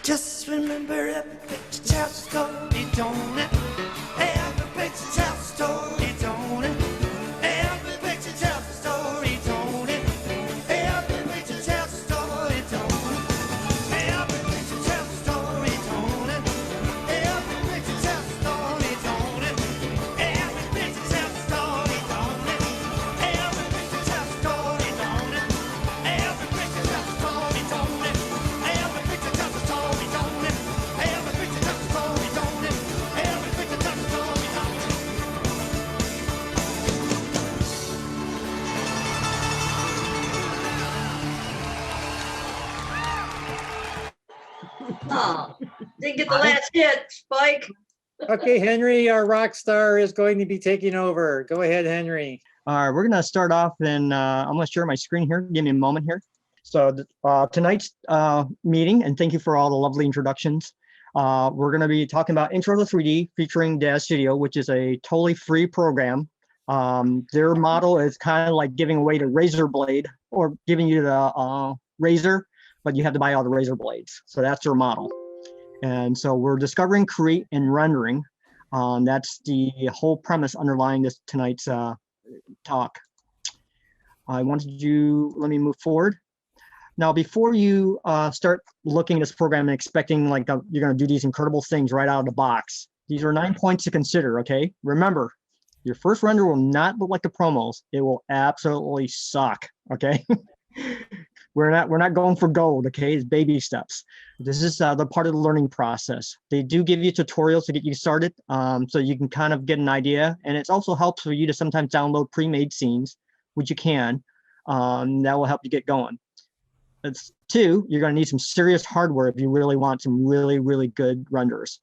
Just remember every picture tells a story, don't it? Every picture tells a story, don't it? Every picture tells a story, don't it? Every picture tells a story, don't it? Every picture tells a story, don't it? Every picture tells a story, don't it? Every picture tells a story, don't it? Every picture tells a story, don't it? Every picture tells a story, don't it? Every picture tells a story, don't it? Every picture tells a story, don't it? Every picture tells a story, don't it? Oh, didn't get the last hit, Spike. Okay, Henry, our rock star, is going to be taking over. Go ahead, Henry. All right, we're going to start off, and I'm going to share my screen here. Give me a moment here. So tonight's meeting, and thank you for all the lovely introductions. We're going to be talking about Intro to 3D featuring DAZ Studio, which is a totally free program. Their model is kind of like giving away the razor blade or giving you the razor, but you have to buy all the razor blades. So that's their model. And so we're discovering, create, and rendering. That's the whole premise underlying this tonight's talk. Let me move forward. Now, before you start looking at this program and expecting like you're going to do these incredible things right out of the box, these are 9 points to consider, okay? Remember, your first render will not look like the promos. It will absolutely suck, okay? We're not going for gold, okay? It's baby steps. This is the part of the learning process. They do give you tutorials to get you started, so you can kind of get an idea. And it also helps for you to sometimes download pre-made scenes, which you can. That will help you get going. That's two, you're going to need some serious hardware if you really want some really, really good renders.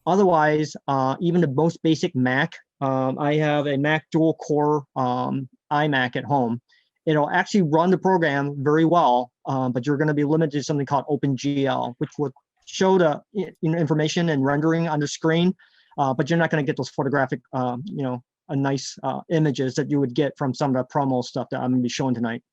Otherwise, even the most basic Mac, I have a Mac dual core iMac at home. It'll actually run the program very well, but you're going to be limited to something called OpenGL, which would show the information and rendering on the screen, but you're not going to get those photographic, nice images that you would get from some of the promo stuff that I'm going to be showing tonight.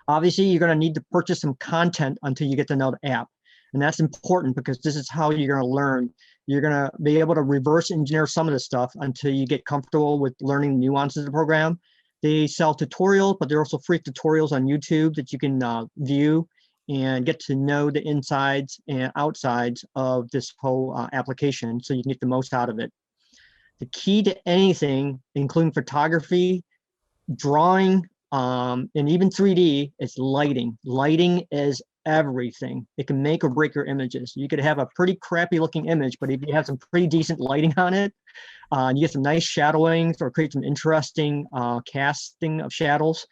Obviously, you're going to need to purchase some content until you get to know the app. And that's important because this is how you're going to learn. You're going to be able to reverse engineer some of this stuff until you get comfortable with learning the nuances of the program. They sell tutorials, but there are also free tutorials on YouTube that you can view and get to know the insides and outsides of this whole application so you can get the most out of it. The key to anything, including photography, drawing, and even 3D, is lighting. Lighting is everything. It can make or break your images. You could have a pretty crappy looking image, but if you have some pretty decent lighting on it, you get some nice shadowings or create some interesting casting of shadows,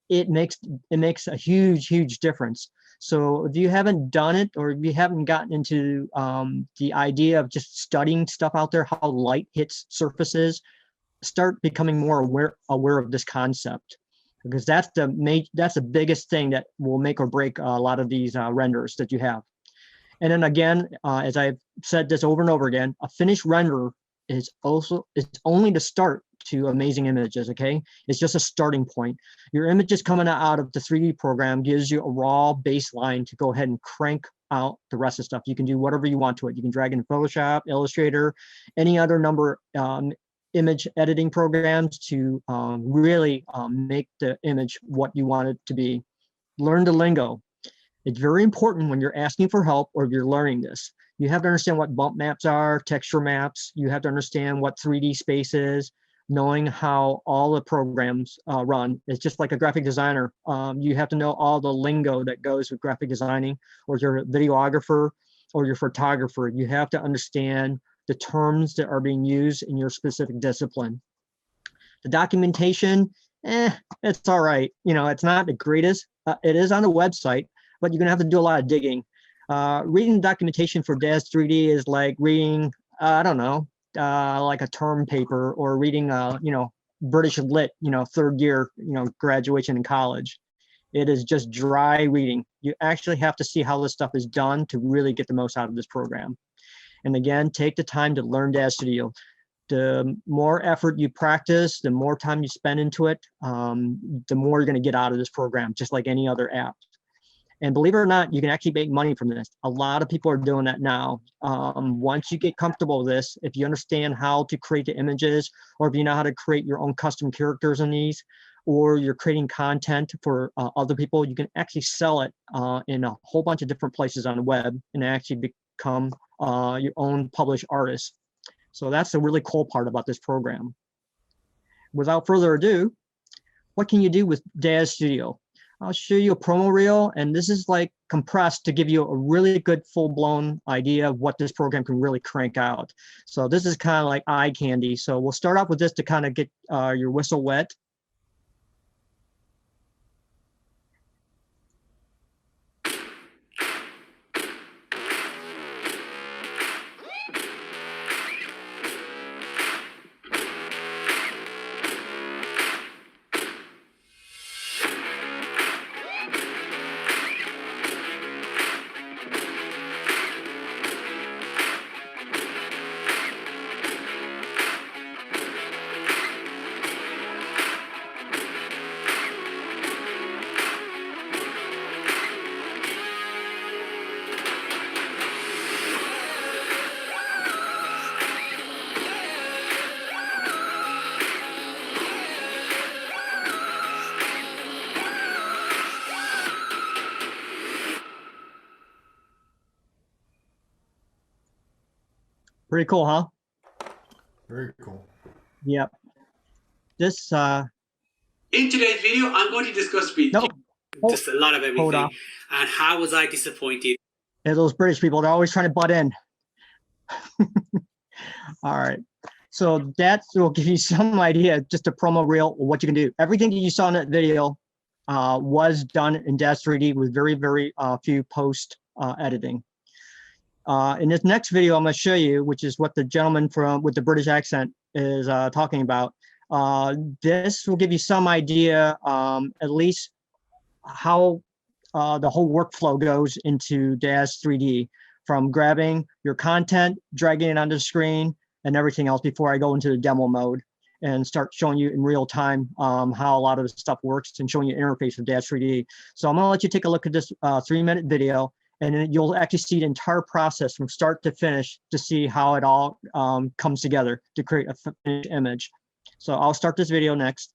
it makes a huge difference. So if you haven't done it, or if you haven't gotten into the idea of just studying stuff out there, how light hits surfaces, start becoming more aware of this concept, because that's the biggest thing that will make or break a lot of these renders that you have. And then again, as I've said this over and over again, a finished render is only the start to amazing images, okay? It's just a starting point. Your images coming out of the 3D program gives you a raw baseline to go ahead and crank out the rest of the stuff. You can do whatever you want to it. You can drag in Photoshop, Illustrator, any other number image editing programs to really make the image what you want it to be. Learn the lingo. It's very important when you're asking for help or if you're learning this. You have to understand what bump maps are, texture maps. You have to understand what 3D space is, knowing how all the programs run. It's just like a graphic designer. You have to know all the lingo that goes with graphic designing, or you're a videographer or your photographer. You have to understand the terms that are being used in your specific discipline. The documentation, it's all right. It's not the greatest. It is on the website, but you're gonna have to do a lot of digging. Reading the documentation for DAZ 3D is like reading, I don't know, like a term paper, or reading, British Lit, third year, graduation in college. It is just dry reading. You actually have to see how this stuff is done to really get the most out of this program. And again, take the time to learn DAZ Studio. The more effort you practice, the more time you spend into it, the more you're going to get out of this program, just like any other app. And believe it or not, you can actually make money from this. A lot of people are doing that now. Once you get comfortable with this, if you understand how to create the images, or if you know how to create your own custom characters in these, or you're creating content for other people, you can actually sell it in a whole bunch of different places on the web and actually become your own published artist. So that's the really cool part about this program. Without further ado, what can you do with DAZ Studio? I'll show you a promo reel, and this is like compressed to give you a really good full-blown idea of what this program can really crank out. So this is kind of like eye candy. So we'll start off with this to kind of get your whistle wet. Pretty cool, huh? Very cool. Yep. This In today's video, I'm going to discuss with nope. you just a lot of Hold everything on. and how was I disappointed. Yeah, those British people, they're always trying to butt in. All right. So that will give you some idea, just a promo reel, what you can do. Everything that you saw in that video was done in DAZ 3D with very, very few post editing. In this next video, I'm going to show you, which is what the gentleman with the British accent is talking about. This will give you some idea, at least how the whole workflow goes into DAZ 3D, from grabbing your content, dragging it onto the screen, and everything else before I go into the demo mode and start showing you in real time how a lot of the stuff works and showing you interface with DAZ 3D. So I'm going to let you take a look at this 3-minute video, and then you'll actually see the entire process from start to finish to see how it all comes together to create a finished image. So I'll start this video next.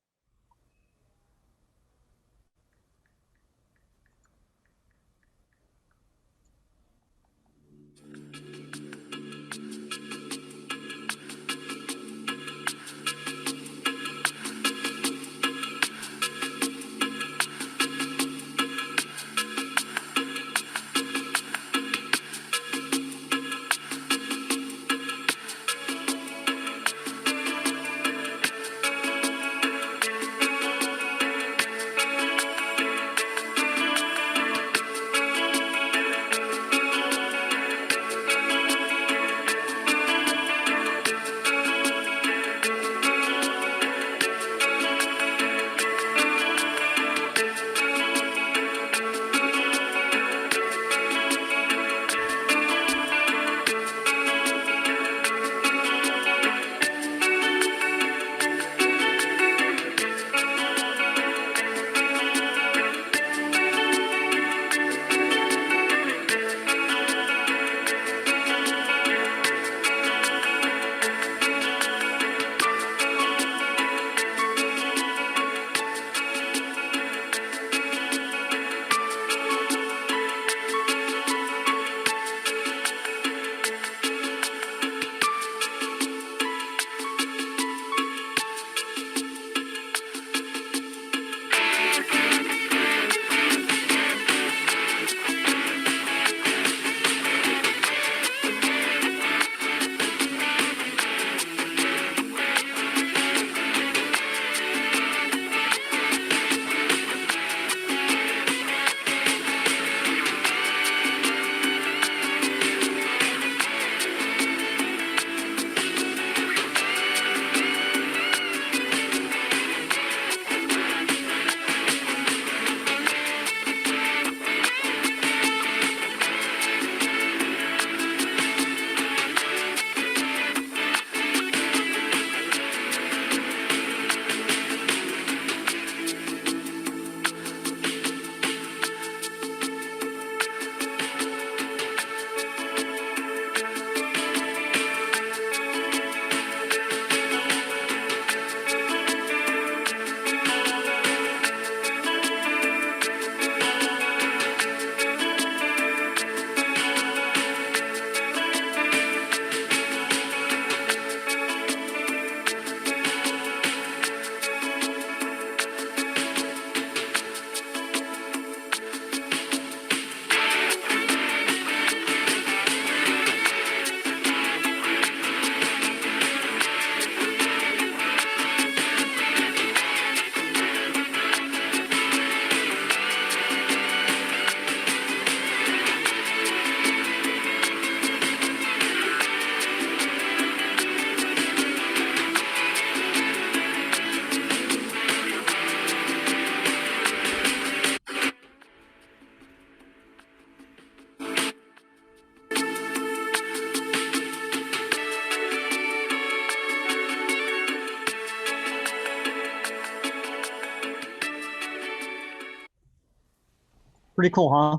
Pretty cool, huh?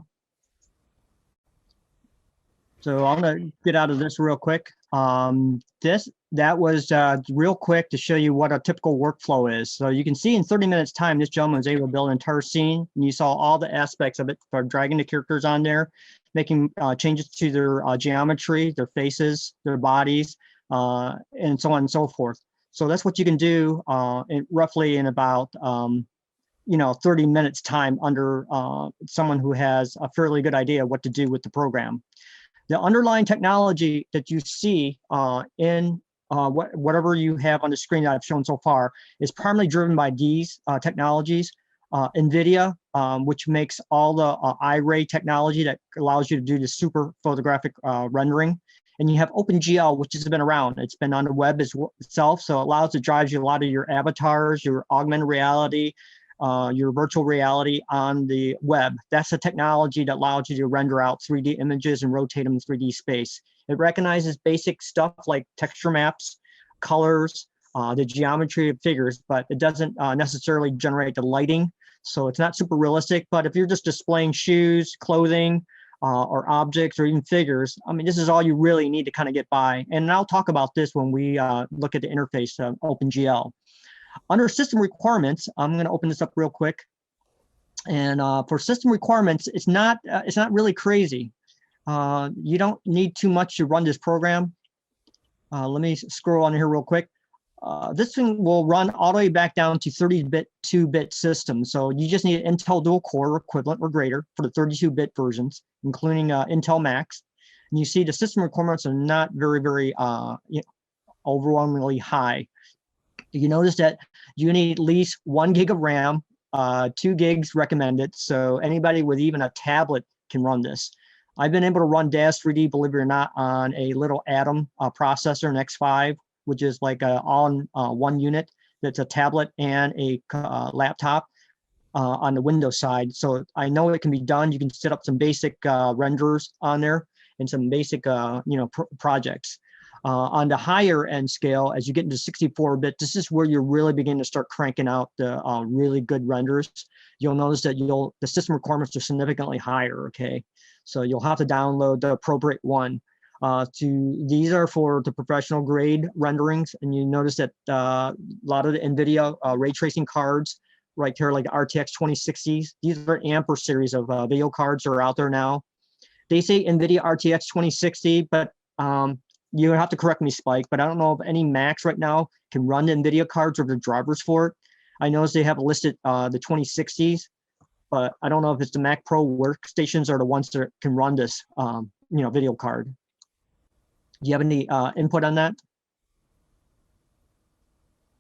So I'm gonna get out of this real quick. That was real quick to show you what a typical workflow is. So you can see in 30 minutes time, this gentleman was able to build an entire scene, and you saw all the aspects of it for dragging the characters on there, making changes to their geometry, their faces, their bodies, and so on and so forth. So that's what you can do roughly in about 30 minutes time under someone who has a fairly good idea what to do with the program. The underlying technology that you see in whatever you have on the screen that I've shown so far is primarily driven by these technologies. NVIDIA, which makes all the iRay technology that allows you to do the super photographic rendering. And you have OpenGL, which has been around. It's been on the web itself, so it allows, it drives you a lot of your avatars, your augmented reality, your virtual reality on the web. That's the technology that allows you to render out 3D images and rotate them in 3D space. It recognizes basic stuff like texture maps, colors, the geometry of figures, but it doesn't necessarily generate the lighting. So it's not super realistic, but if you're just displaying shoes, clothing, or objects, or even figures, I mean, this is all you really need to kind of get by. And I'll talk about this when we look at the interface of OpenGL. Under system requirements, I'm going to open this up real quick. And for system requirements, it's not really crazy. You don't need too much to run this program. Let me scroll on here real quick. This thing will run all the way back down to 32-bit, 2-bit systems. So you just need an Intel dual core equivalent or greater for the 32-bit versions, including Intel Max. And you see the system requirements are not very overwhelmingly high. You notice that you need at least 1 gig of RAM, 2 gigs recommended. So anybody with even a tablet can run this. I've been able to run DAZ 3D, believe it or not, on a little Atom processor, an X5, which is like a all-in-one unit. That's a tablet and a laptop on the Windows side. So I know it can be done. You can set up some basic renders on there and some basic projects. On the higher end scale, as you get into 64-bit, this is where you're really beginning to start cranking out the really good renders. You'll notice that the system requirements are significantly higher, okay? So you'll have to download the appropriate one. These are for the professional grade renderings, and you notice that a lot of the NVIDIA ray tracing cards right here, like the RTX 2060s, these are Ampere series of video cards that are out there now. They say NVIDIA RTX 2060, but you have to correct me, Spike, but I don't know if any Macs right now can run the NVIDIA cards or the drivers for it. I noticed they have listed the 2060s, but I don't know if it's the Mac Pro workstations are the ones that can run this, video card. Do you have any input on that?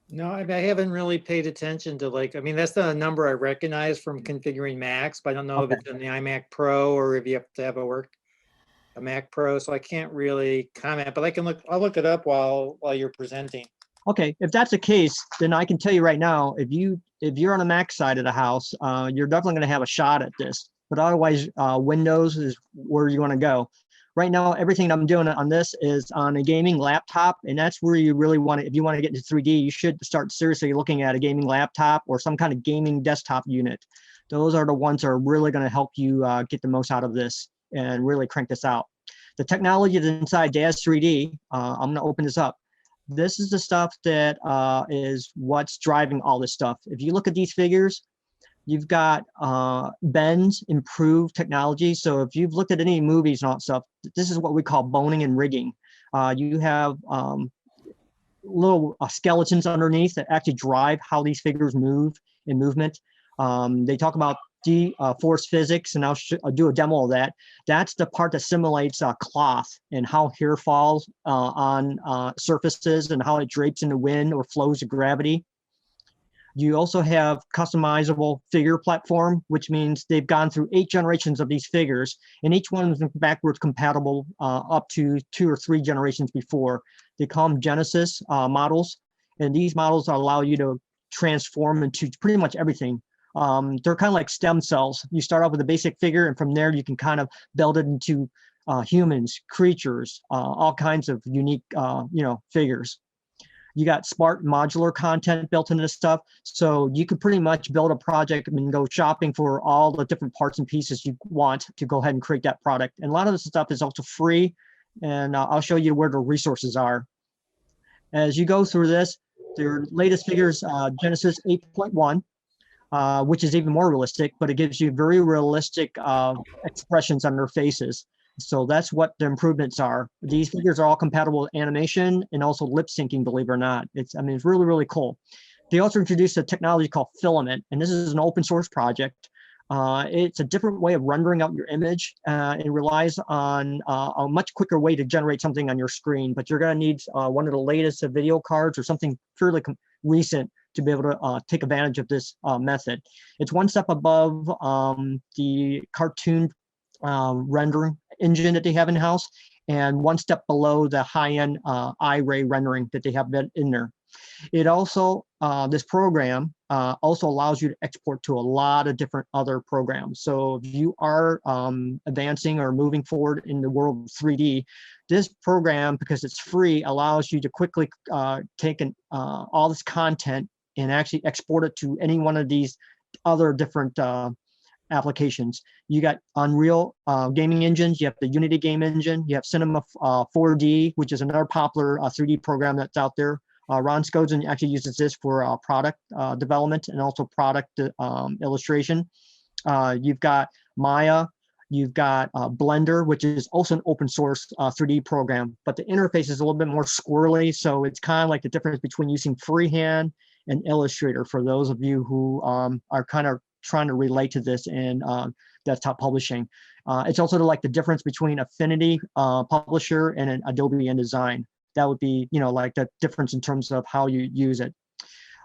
No, I haven't really paid attention to that's the number I recognize from configuring Macs, but I don't know if it's in the iMac Pro or if you have to have a Mac Pro, so I can't really comment, but I'll look it up while you're presenting. Okay, if that's the case, then I can tell you right now, if you're on the Mac side of the house, you're definitely going to have a shot at this. But otherwise, Windows is where you want to go. Right now, everything I'm doing on this is on a gaming laptop, and that's where you really want to. If you want to get into 3D, you should start seriously looking at a gaming laptop or some kind of gaming desktop unit. Those are the ones that are really going to help you get the most out of this and really crank this out. The technology that's inside DAZ 3D, I'm going to open this up. This is the stuff that is what's driving all this stuff. If you look at these figures, you've got bends, improved technology. So if you've looked at any movies and all that stuff, this is what we call boning and rigging. You have little skeletons underneath that actually drive how these figures move in movement. They talk about dForce physics, and I'll do a demo of that. That's the part that simulates cloth and how hair falls on surfaces and how it drapes in the wind or flows with gravity. You also have customizable figure platform, which means they've gone through 8 generations of these figures, and each one is backwards compatible up to 2 or 3 generations before. They call them Genesis models, and these models allow you to transform into pretty much everything. They're kind of like stem cells. You start off with a basic figure, and from there you can kind of build it into humans, creatures, all kinds of unique, figures. You got smart modular content built into this stuff. So you could pretty much build a project and go shopping for all the different parts and pieces you want to go ahead and create that product. And a lot of this stuff is also free. And I'll show you where the resources are. As you go through this, their latest figures, Genesis 8.1, which is even more realistic, but it gives you very realistic expressions on their faces. So that's what the improvements are. These figures are all compatible with animation and also lip syncing, believe it or not. It's really, really cool. They also introduced a technology called Filament, and this is an open source project. It's a different way of rendering out your image. It relies on a much quicker way to generate something on your screen, but you're going to need one of the latest video cards or something fairly recent to be able to take advantage of this method. It's one step above the cartoon rendering engine that they have in-house, and one step below the high-end iRay rendering that they have in there. It also, this program also allows you to export to a lot of different other programs. So if you are advancing or moving forward in the world of 3D, this program, because it's free, allows you to quickly take all this content and actually export it to any one of these other different applications. You got Unreal gaming engines, you have the Unity game engine, you have Cinema 4D, which is another popular 3D program that's out there. Ron Skodzen actually uses this for product development and also product illustration. You've got Maya, you've got Blender, which is also an open source 3D program, but the interface is a little bit more squirrely. So it's kind of like the difference between using freehand and Illustrator for those of you who are kind of trying to relate to this in desktop publishing. It's also like the difference between Affinity Publisher and an Adobe InDesign. That would be, like the difference in terms of how you use it.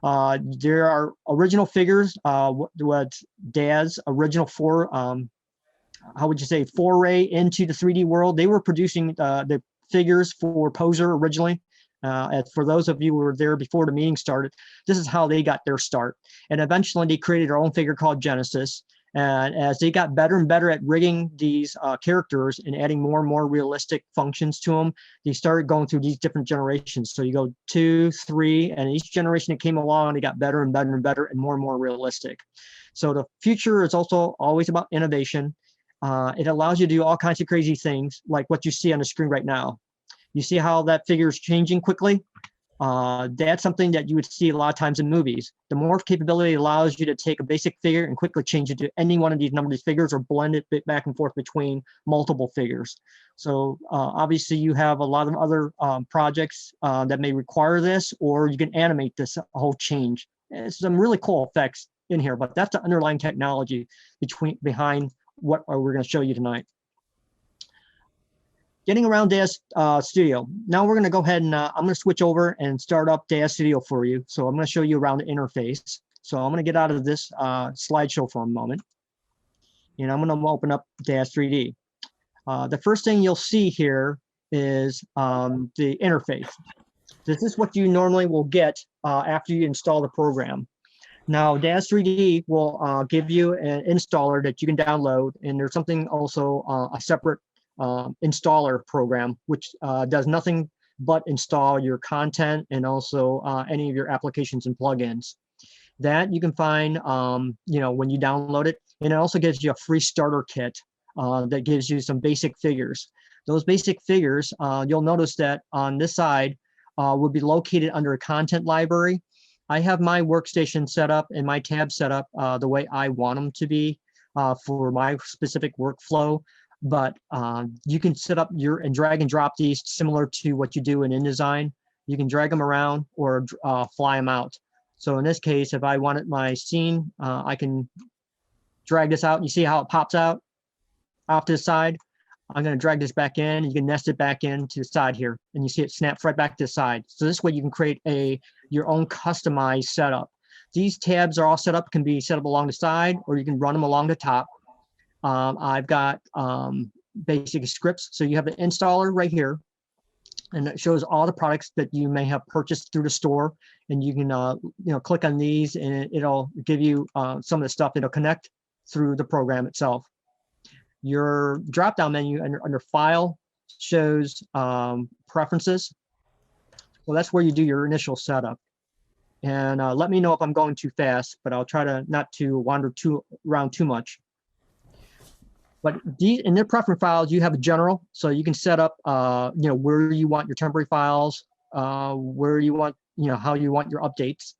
There are original figures, what DAZ original how would you say, foray into the 3D world. They were producing the figures for Poser originally. For those of you who were there before the meeting started, this is how they got their start. And eventually they created their own figure called Genesis. And as they got better and better at rigging these characters and adding more and more realistic functions to them, they started going through these different generations. So you go 2, 3, and each generation that came along, they got better and better and better and more realistic. So the future is also always about innovation. It allows you to do all kinds of crazy things like what you see on the screen right now. You see how that figure is changing quickly? That's something that you would see a lot of times in movies. The morph capability allows you to take a basic figure and quickly change it to any one of these number of figures or blend it back and forth between multiple figures. So obviously you have a lot of other projects that may require this, or you can animate this whole change. It's some really cool effects in here, but that's the underlying technology behind what we're going to show you tonight. Getting around DAZ Studio. Now we're going to go ahead and I'm going to switch over and start up DAZ Studio for you. So I'm going to show you around the interface. So I'm going to get out of this slideshow for a moment. And I'm going to open up DAZ 3D. The first thing you'll see here is the interface. This is what you normally will get after you install the program. Now, DAZ 3D will give you an installer that you can download, and there's something also a separate installer program, which does nothing but install your content and also any of your applications and plugins. That you can find, when you download it, and it also gives you a free starter kit that gives you some basic figures. Those basic figures, you'll notice that on this side will be located under a content library. I have my workstation set up and my tab set up the way I want them to be for my specific workflow. But you can set up and drag and drop these similar to what you do in InDesign. You can drag them around or fly them out. So in this case, if I wanted my scene, I can drag this out. And you see how it pops out off to the side? I'm going to drag this back in. You can nest it back into the side here, and you see it snaps right back to the side. So this way you can create your own customized setup. These tabs are all set up, can be set up along the side, or you can run them along the top. I've got basic scripts. So you have the installer right here, and it shows all the products that you may have purchased through the store. And you can click on these, and it'll give you some of the stuff that'll connect through the program itself. Your drop-down menu under File shows preferences. So that's where you do your initial setup. And let me know if I'm going too fast, but I'll try to not to wander around too much. But in their preference files, you have a general, so you can set up, where you want your temporary files, where you want, how you want your updates.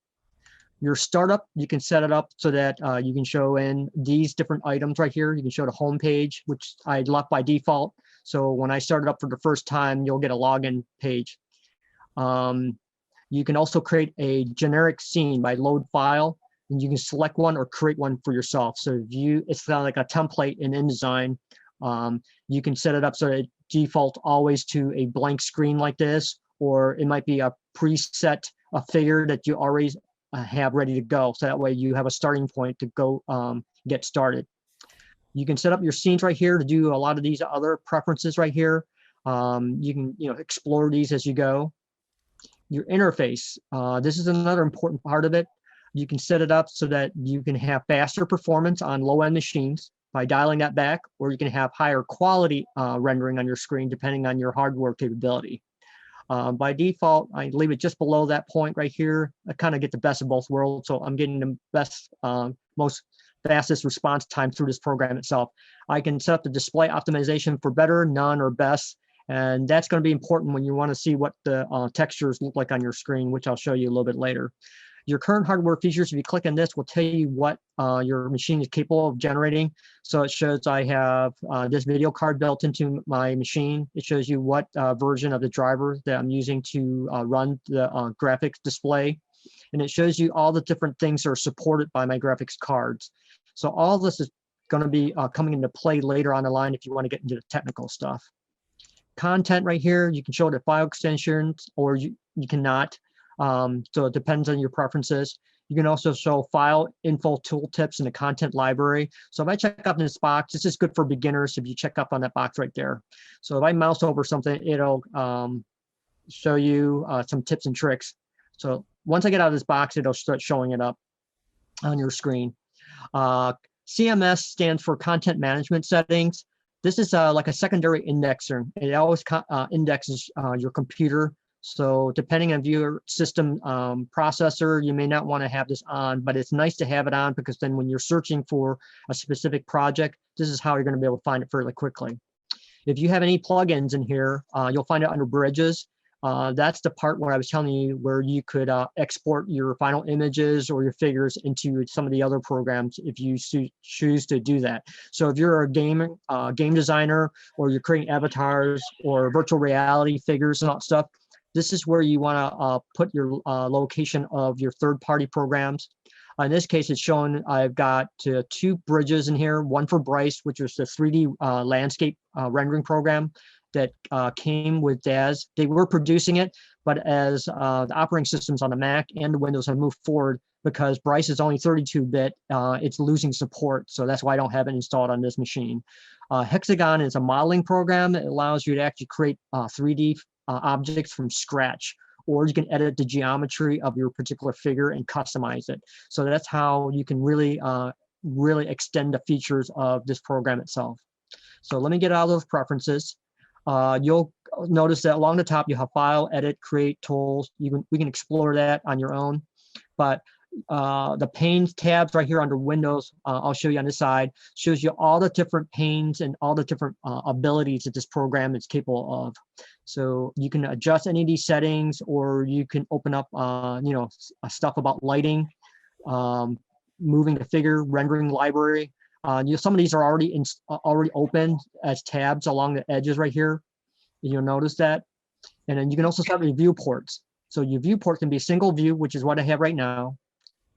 Your startup, you can set it up so that you can show in these different items right here. You can show the home page, which I left by default. So when I start it up for the first time, you'll get a login page. You can also create a generic scene by load file, and you can select one or create one for yourself. So it's kind of like a template in InDesign. You can set it up so that it defaults always to a blank screen like this, or it might be a preset, a figure that you already have ready to go. So that way you have a starting point to go get started. You can set up your scenes right here to do a lot of these other preferences right here. You can explore these as you go. Your interface, this is another important part of it. You can set it up so that you can have faster performance on low-end machines by dialing that back, or you can have higher quality rendering on your screen depending on your hardware capability. By default, I leave it just below that point right here. I kind of get the best of both worlds, so I'm getting the best, most fastest response time through this program itself. I can set up the display optimization for better, none, or best, and that's going to be important when you want to see what the textures look like on your screen, which I'll show you a little bit later. Your current hardware features, if you click on this, will tell you what your machine is capable of generating. So it shows I have this video card built into my machine. It shows you what version of the driver that I'm using to run the graphics display. And it shows you all the different things that are supported by my graphics cards. So all this is going to be coming into play later on the line if you want to get into the technical stuff. Content right here, you can show the file extensions or you cannot. So it depends on your preferences. You can also show file info tooltips in the content library. So if I check up in this box, this is good for beginners if you check up on that box right there. So if I mouse over something, it'll show you some tips and tricks. So once I get out of this box, it'll start showing it up on your screen. CMS stands for Content Management Settings. This is like a secondary indexer. It always indexes your computer. So depending on your system processor, you may not want to have this on, but it's nice to have it on because then when you're searching for a specific project, this is how you're going to be able to find it fairly quickly. If you have any plugins in here, you'll find it under bridges. That's the part where I was telling you where you could export your final images or your figures into some of the other programs if you choose to do that. So if you're a game designer or you're creating avatars or virtual reality figures and all that stuff, this is where you want to put your location of your third-party programs. In this case, it's showing I've got 2 bridges in here, one for Bryce, which is the 3D landscape rendering program that came with DAZ. They were producing it, but as the operating systems on the Mac and the Windows have moved forward, because Bryce is only 32-bit, it's losing support. So that's why I don't have it installed on this machine. Hexagon is a modeling program that allows you to actually create 3D objects from scratch, or you can edit the geometry of your particular figure and customize it. So that's how you can really, really extend the features of this program itself. So let me get out of those preferences. You'll notice that along the top, you have File, Edit, Create, Tools. We can explore that on your own. But the panes tabs right here under Windows, I'll show you on this side, shows you all the different panes and all the different abilities that this program is capable of. So you can adjust any of these settings, or you can open up, stuff about lighting, moving the figure, rendering library. Some of these are already open as tabs along the edges right here. You'll notice that. And then you can also set your viewports. So your viewport can be a single view, which is what I have right now.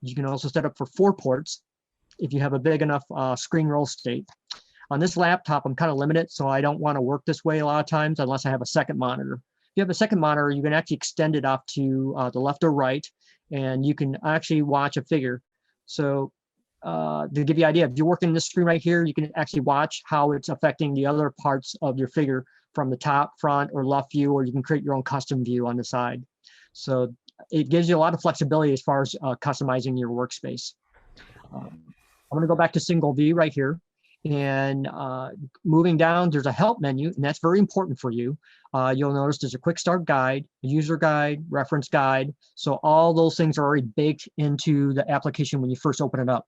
You can also set up for 4 ports if you have a big enough screen roll state. On this laptop, I'm kind of limited, so I don't want to work this way a lot of times unless I have a second monitor. If you have a second monitor, you can actually extend it off to the left or right, and you can actually watch a figure. So to give you an idea, if you're working this screen right here, you can actually watch how it's affecting the other parts of your figure from the top, front, or left view, or you can create your own custom view on the side. So it gives you a lot of flexibility as far as customizing your workspace. I'm going to go back to single view right here. And moving down, there's a help menu, and that's very important for you. You'll notice there's a quick start guide, a user guide, reference guide. So all those things are already baked into the application when you first open it up.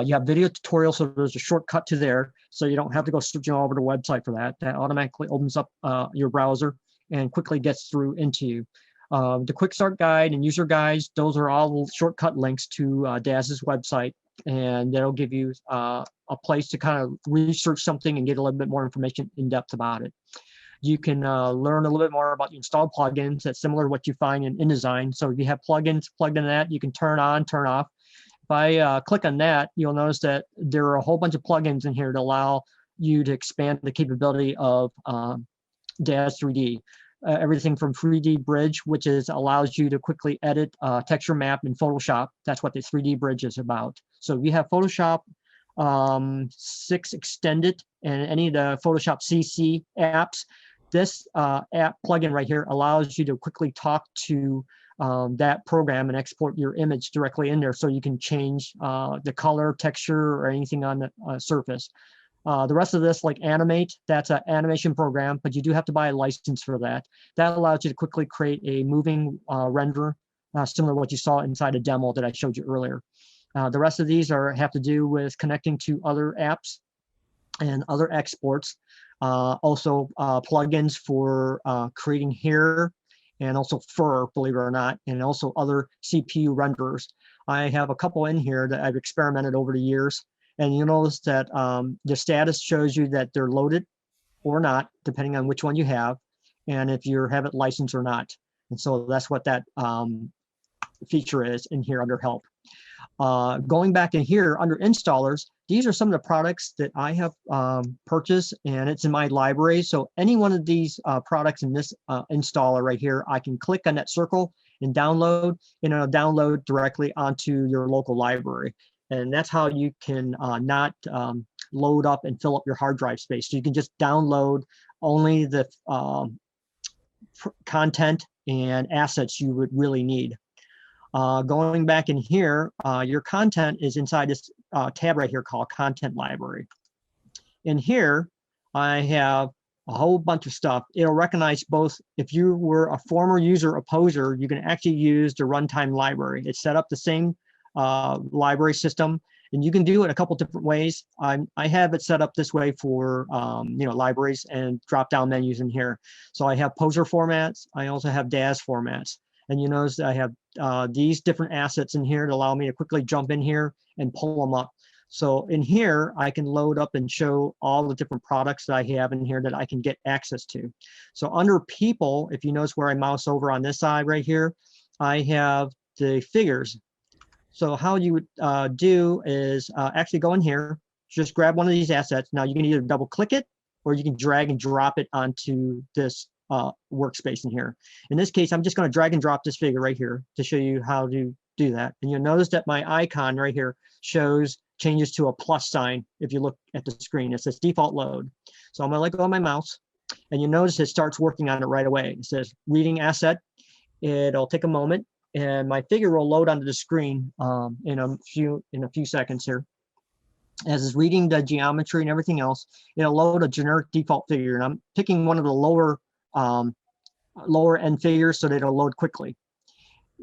You have video tutorials, so there's a shortcut to there, so you don't have to go searching all over the website for that. That automatically opens up your browser and quickly gets through into you. The quick start guide and user guides, those are all shortcut links to DAZ's website, and that'll give you a place to kind of research something and get a little bit more information in depth about it. You can learn a little bit more about the installed plugins. That's similar to what you find in InDesign. So if you have plugins plugged into that, you can turn on, turn off. If I click on that, you'll notice that there are a whole bunch of plugins in here to allow you to expand the capability of DAZ 3D. Everything from 3D Bridge, which allows you to quickly edit texture map in Photoshop. That's what the 3D Bridge is about. So if you have Photoshop 6 Extended and any of the Photoshop CC apps, this app plugin right here allows you to quickly talk to that program and export your image directly in there, so you can change the color, texture, or anything on the surface. The rest of this, like Animate, that's an animation program, but you do have to buy a license for that. That allows you to quickly create a moving render, similar to what you saw inside a demo that I showed you earlier. The rest of these have to do with connecting to other apps and other exports. Also plugins for creating hair and also fur, believe it or not, and also other CPU renderers. I have a couple in here that I've experimented over the years. And you'll notice that the status shows you that they're loaded or not, depending on which one you have, and if you have it licensed or not. And so that's what that feature is in here under help. Going back in here under installers, these are some of the products that I have purchased, and it's in my library. So any one of these products in this installer right here, I can click on that circle and download, and it'll download directly onto your local library. And that's how you can not load up and fill up your hard drive space. So you can just download only the content and assets you would really need. Going back in here, your content is inside this tab right here called Content Library. In here, I have a whole bunch of stuff. It'll recognize both, if you were a former user or poser, you can actually use the runtime library. It's set up the same library system, and you can do it a couple different ways. I have it set up this way for libraries and drop down menus in here. So I have poser formats. I also have DAZ formats, and you notice that I have these different assets in here to allow me to quickly jump in here and pull them up. So in here, I can load up and show all the different products that I have in here that I can get access to. So under people, if you notice where I mouse over on this side right here, I have the figures. So how you would do is actually go in here, just grab one of these assets. Now you can either double click it, or you can drag and drop it onto this workspace in here. In this case, I'm just going to drag and drop this figure right here to show you how to do that. And you'll notice that my icon right here changes to a plus sign. If you look at the screen, it says default load. So I'm going to let go of my mouse, and you notice it starts working on it right away. It says reading asset. It'll take a moment, and my figure will load onto the screen in a few seconds here. As it's reading the geometry and everything else, it'll load a generic default figure, and I'm picking one of the lower end figures so that it'll load quickly.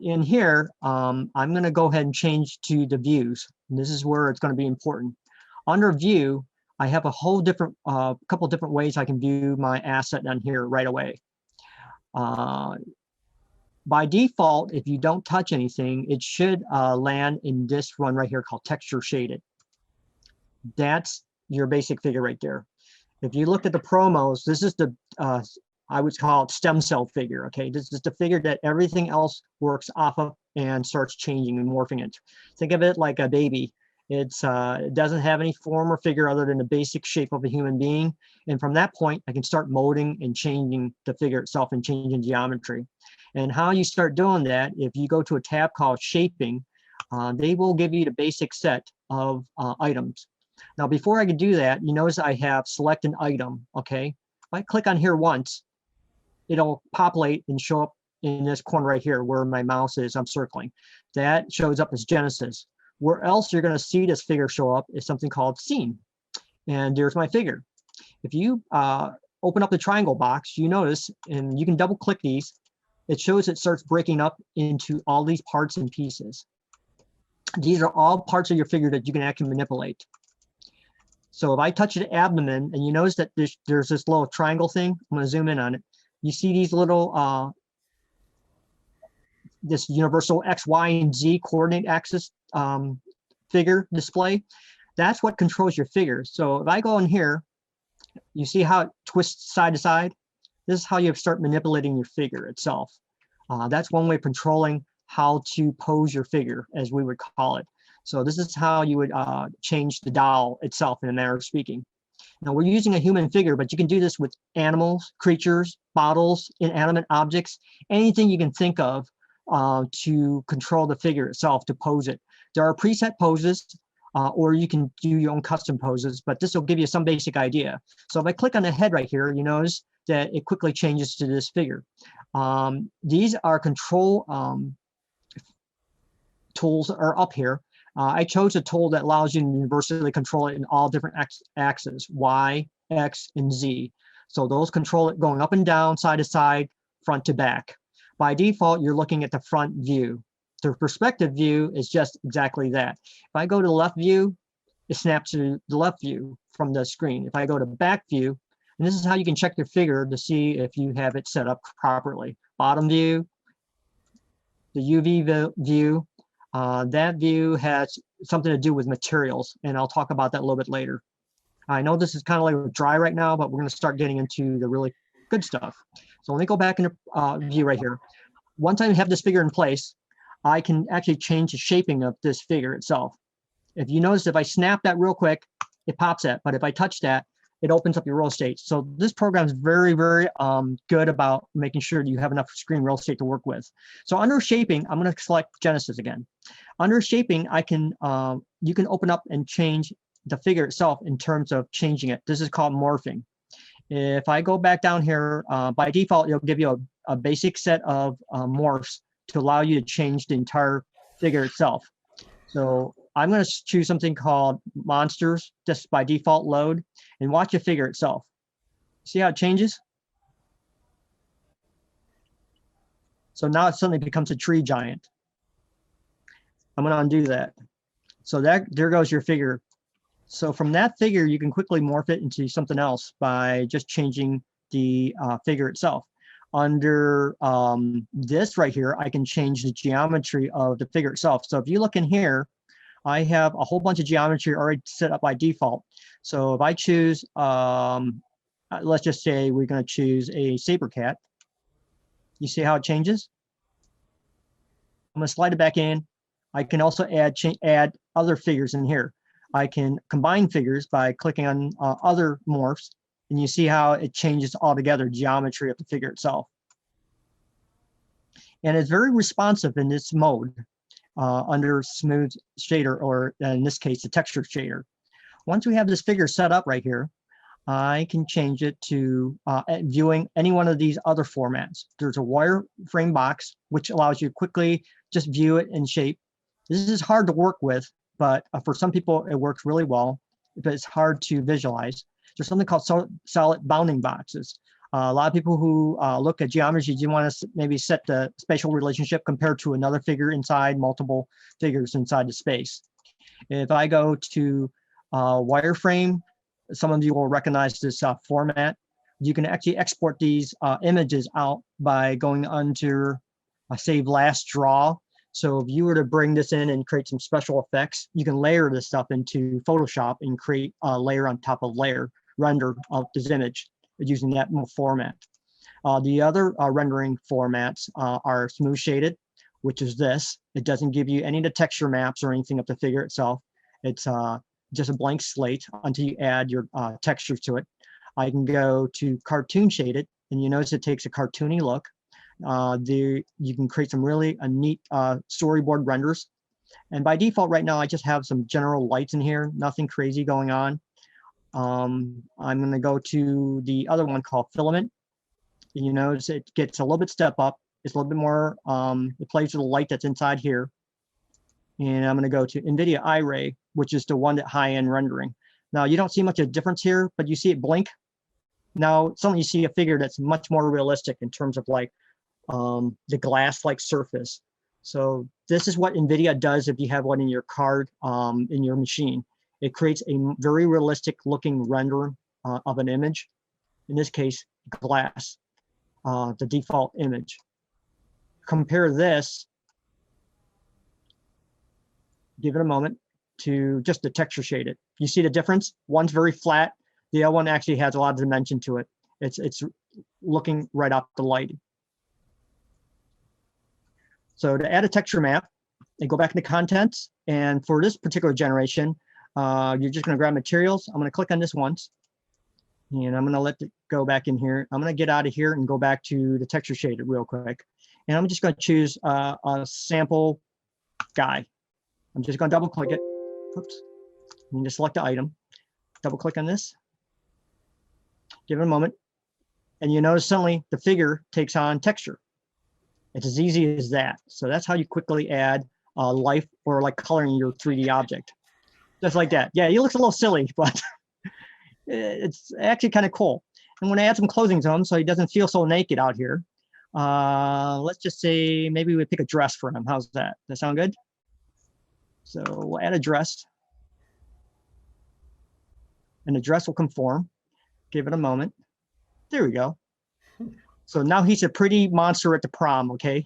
In here, I'm going to go ahead and change to the views, and this is where it's going to be important. Under view, I have a whole different couple different ways I can view my asset on here right away. By default, if you don't touch anything, it should land in this one right here called texture shaded. That's your basic figure right there. If you look at the promos, this is the, I would call it stem cell figure, okay? This is the figure that everything else works off of and starts changing and morphing it. Think of it like a baby. It doesn't have any form or figure other than the basic shape of a human being. And from that point, I can start molding and changing the figure itself and changing geometry. And how you start doing that, if you go to a tab called shaping, they will give you the basic set of items. Now, before I can do that, you notice I have select an item, okay? If I click on here once, it'll populate and show up in this corner right here where my mouse is, I'm circling. That shows up as Genesis. Where else you're gonna see this figure show up is something called scene. and there's my figure. If you open up the triangle box, you notice, and you can double click these, it shows it starts breaking up into all these parts and pieces. These are all parts of your figure that you can actually manipulate. So if I touch the abdomen, and you notice that there's this little triangle thing, I'm going to zoom in on it. You see these little, this universal X, Y, and Z coordinate axis figure display. That's what controls your figure. So if I go in here, you see how it twists side to side? This is how you start manipulating your figure itself. That's one way of controlling how to pose your figure, as we would call it. So this is how you would change the doll itself, in a manner of speaking. Now we're using a human figure, but you can do this with animals, creatures, bottles, inanimate objects, anything you can think of to control the figure itself, to pose it. There are preset poses, or you can do your own custom poses, but this will give you some basic idea. So if I click on the head right here, you notice that it quickly changes to this figure. These are control tools are up here. I chose a tool that allows you to universally control it in all different axes, Y, X, and Z. So those control it going up and down, side to side, front to back. By default, you're looking at the front view. The perspective view is just exactly that. If I go to the left view, it snaps to the left view from the screen. If I go to back view, and this is how you can check your figure to see if you have it set up properly. Bottom view, the UV view, that view has something to do with materials, and I'll talk about that a little bit later. I know this is kind of like dry right now, but we're going to start getting into the really good stuff. So let me go back into view right here. Once I have this figure in place, I can actually change the shaping of this figure itself. If you notice, if I snap that real quick, it pops that, but if I touch that, it opens up your real estate. So this program is very, very good about making sure you have enough screen real estate to work with. So under shaping, I'm going to select Genesis again. Under shaping, I can you can open up and change the figure itself in terms of changing it. This is called morphing. If I go back down here, by default, it'll give you a basic set of morphs to allow you to change the entire figure itself. So I'm going to choose something called monsters, just by default load, and watch the figure itself. See how it changes? So now it suddenly becomes a tree giant. I'm going to undo that. So there goes your figure. So from that figure, you can quickly morph it into something else by just changing the figure itself. Under this right here, I can change the geometry of the figure itself. So if you look in here, I have a whole bunch of geometry already set up by default. So if I choose, let's just say we're going to choose a saber cat. You see how it changes? I'm going to slide it back in. I can also add other figures in here. I can combine figures by clicking on other morphs, and you see how it changes altogether geometry of the figure itself. And it's very responsive in this mode under smooth shader, or in this case, the texture shader. Once we have this figure set up right here, I can change it to viewing any one of these other formats. There's a wireframe box, which allows you to quickly just view it in shape. This is hard to work with, but for some people, it works really well, but it's hard to visualize. There's something called solid bounding boxes. A lot of people who look at geometry, you want to maybe set the spatial relationship compared to another figure inside multiple figures inside the space. If I go to wireframe, some of you will recognize this format. You can actually export these images out by going under save last draw. So if you were to bring this in and create some special effects, you can layer this stuff into Photoshop and create a layer on top of layer render of this image using that format. The other rendering formats are smooth shaded, which is this. It doesn't give you any of the texture maps or anything of the figure itself. It's just a blank slate until you add your textures to it. I can go to cartoon shaded, and you notice it takes a cartoony look. You can create some really neat storyboard renders. And by default right now, I just have some general lights in here, nothing crazy going on. I'm going to go to the other one called filament. And you notice it gets a little bit step up. It's a little bit more, it plays with the light that's inside here. And I'm going to go to NVIDIA iRay, which is the one that high-end rendering. Now you don't see much of a difference here, but you see it blink. Now suddenly you see a figure that's much more realistic in terms of like the glass-like surface. So this is what NVIDIA does if you have one in your card, in your machine. It creates a very realistic looking render of an image. In this case, glass, the default image. Compare this, give it a moment, to just the texture shaded. You see the difference? One's very flat. The other one actually has a lot of dimension to it. It's looking right off the light. So to add a texture map, I go back into contents. And for this particular generation, you're just going to grab materials. I'm going to click on this once. And I'm going to let it go back in here. I'm going to get out of here and go back to the texture shaded real quick. And I'm just going to choose a sample guy. I'm just going to double click it. Oops. And just select the item. Double click on this. Give it a moment. And you notice suddenly the figure takes on texture. It's as easy as that. So that's how you quickly add life or like coloring your 3D object. Just like that. Yeah, he looks a little silly, but it's actually kind of cool. I'm going to add some clothing to him so he doesn't feel so naked out here. Let's just say maybe we pick a dress for him. How's that? Does that sound good? So we'll add a dress. And the dress will conform. Give it a moment. There we go. So now he's a pretty monster at the prom, okay?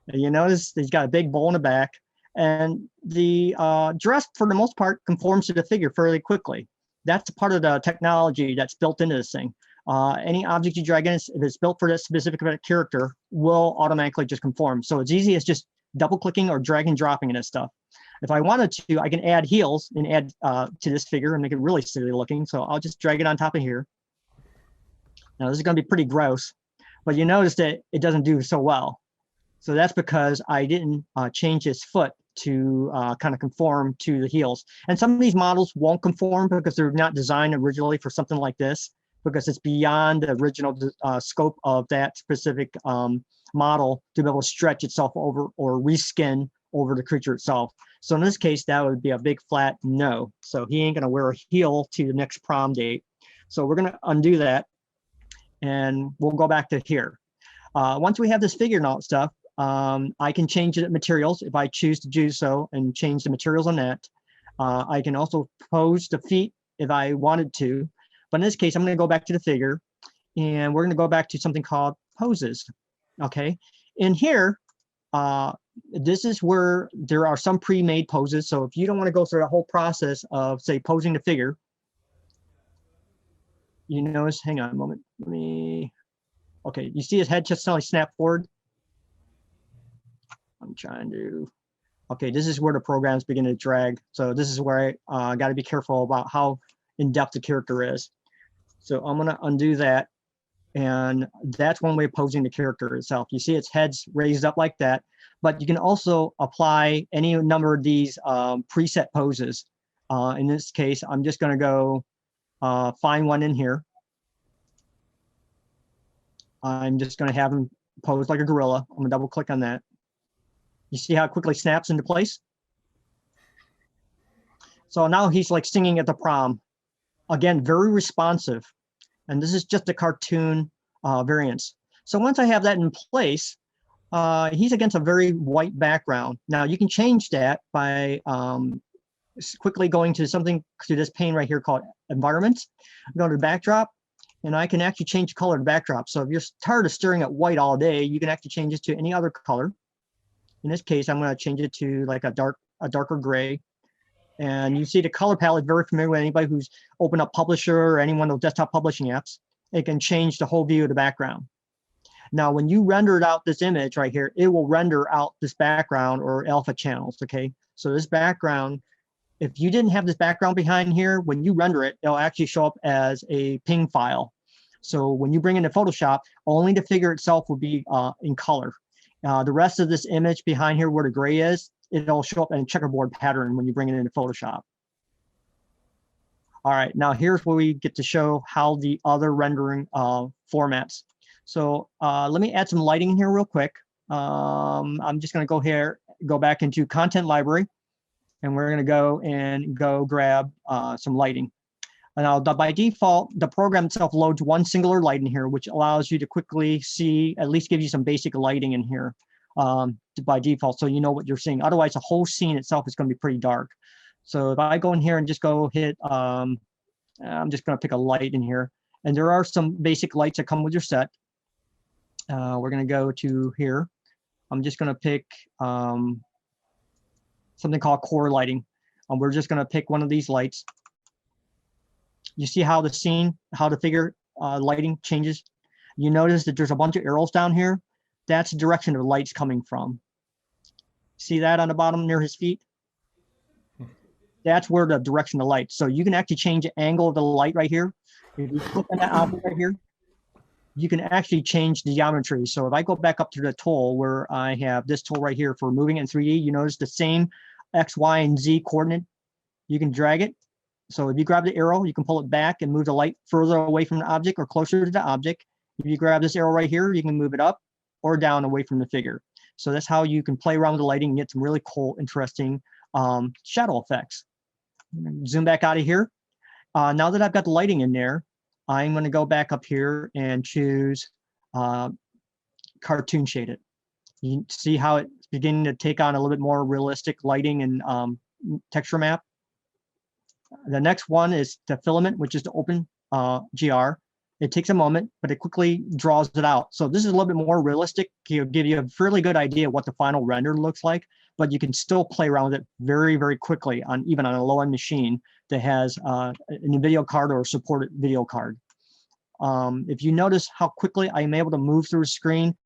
And you notice he's got a big bowl in the back. And the dress, for the most part, conforms to the figure fairly quickly. That's part of the technology that's built into this thing. Any object you drag in, if it's built for that specific character, will automatically just conform. So it's easy as just double-clicking or drag and dropping in this stuff. If I wanted to, I can add heels and add to this figure and make it really silly looking. So I'll just drag it on top of here. Now this is going to be pretty gross, but you notice that it doesn't do so well. So that's because I didn't change his foot to kind of conform to the heels. And some of these models won't conform because they're not designed originally for something like this, because it's beyond the original scope of that specific model to be able to stretch itself over or reskin over the creature itself. So in this case, that would be a big flat no. So he ain't gonna wear a heel to the next prom date. So we're gonna undo that and we'll go back to here. Once we have this figure and all that stuff, I can change the materials if I choose to do so and change the materials on that. I can also pose the feet if I wanted to. But in this case, I'm going to go back to the figure and we're going to go back to something called poses. Okay. In here, this is where there are some pre-made poses. So if you don't want to go through the whole process of, say, posing the figure, you notice, hang on a moment. Let me, okay. You see his head just suddenly snap forward. I'm trying to, okay, this is where the programs begin to drag. So this is where I got to be careful about how in-depth the character is. So I'm going to undo that. And that's one way of posing the character itself. You see its head's raised up like that, but you can also apply any number of these preset poses. In this case, I'm just going to go find one in here. I'm just going to have him pose like a gorilla. I'm going to double click on that. You see how it quickly snaps into place? So now he's like singing at the prom. Again, very responsive. And this is just a cartoon variance. So once I have that in place, he's against a very white background. Now you can change that by quickly going to something, to this pane right here called environments. Go to backdrop, and I can actually change color to backdrop. So if you're tired of staring at white all day, you can actually change it to any other color. In this case, I'm going to change it to like a darker gray. And you see the color palette, very familiar with anybody who's opened up Publisher or any one of those desktop publishing apps. It can change the whole view of the background. Now, when you rendered out this image right here, it will render out this background or alpha channels, okay? So this background, if you didn't have this background behind here, when you render it, it'll actually show up as a PNG file. So when you bring it into Photoshop, only the figure itself will be in color. The rest of this image behind here where the gray is, it'll show up in a checkerboard pattern when you bring it into Photoshop. All right, now here's where we get to show how the other rendering formats. So let me add some lighting in here real quick. I'm just gonna go back into Content Library, and we're gonna go grab some lighting. Now, by default, the program itself loads one singular light in here, which allows you to quickly see, at least give you some basic lighting in here by default, so you know what you're seeing. Otherwise, the whole scene itself is going to be pretty dark. So if I go in here and just go hit, I'm just going to pick a light in here. And there are some basic lights that come with your set. We're going to go to here. I'm just going to pick something called core lighting. We're just going to pick one of these lights. You see how the scene, how the figure lighting changes? You notice that there's a bunch of arrows down here. That's the direction the light's coming from. See that on the bottom near his feet? That's where the direction of the light. So you can actually change the angle of the light right here. If you click on that object right here, you can actually change the geometry. So if I go back up to the tool where I have this tool right here for moving in 3D, you notice the same X, Y, and Z coordinate. You can drag it. So if you grab the arrow, you can pull it back and move the light further away from the object or closer to the object. If you grab this arrow right here, you can move it up or down away from the figure. So that's how you can play around with the lighting and get some really cool, interesting shadow effects. Zoom back out of here. Now that I've got the lighting in there, I'm going to go back up here and choose cartoon shaded. You see how it's beginning to take on a little bit more realistic lighting and texture map. The next one is the filament, which is the open GR. It takes a moment, but it quickly draws it out. So this is a little bit more realistic. It'll give you a fairly good idea what the final render looks like, but you can still play around with it very, very quickly on even on a low-end machine that has an video card or a supported video card. If you notice how quickly I'm able to move through the screen,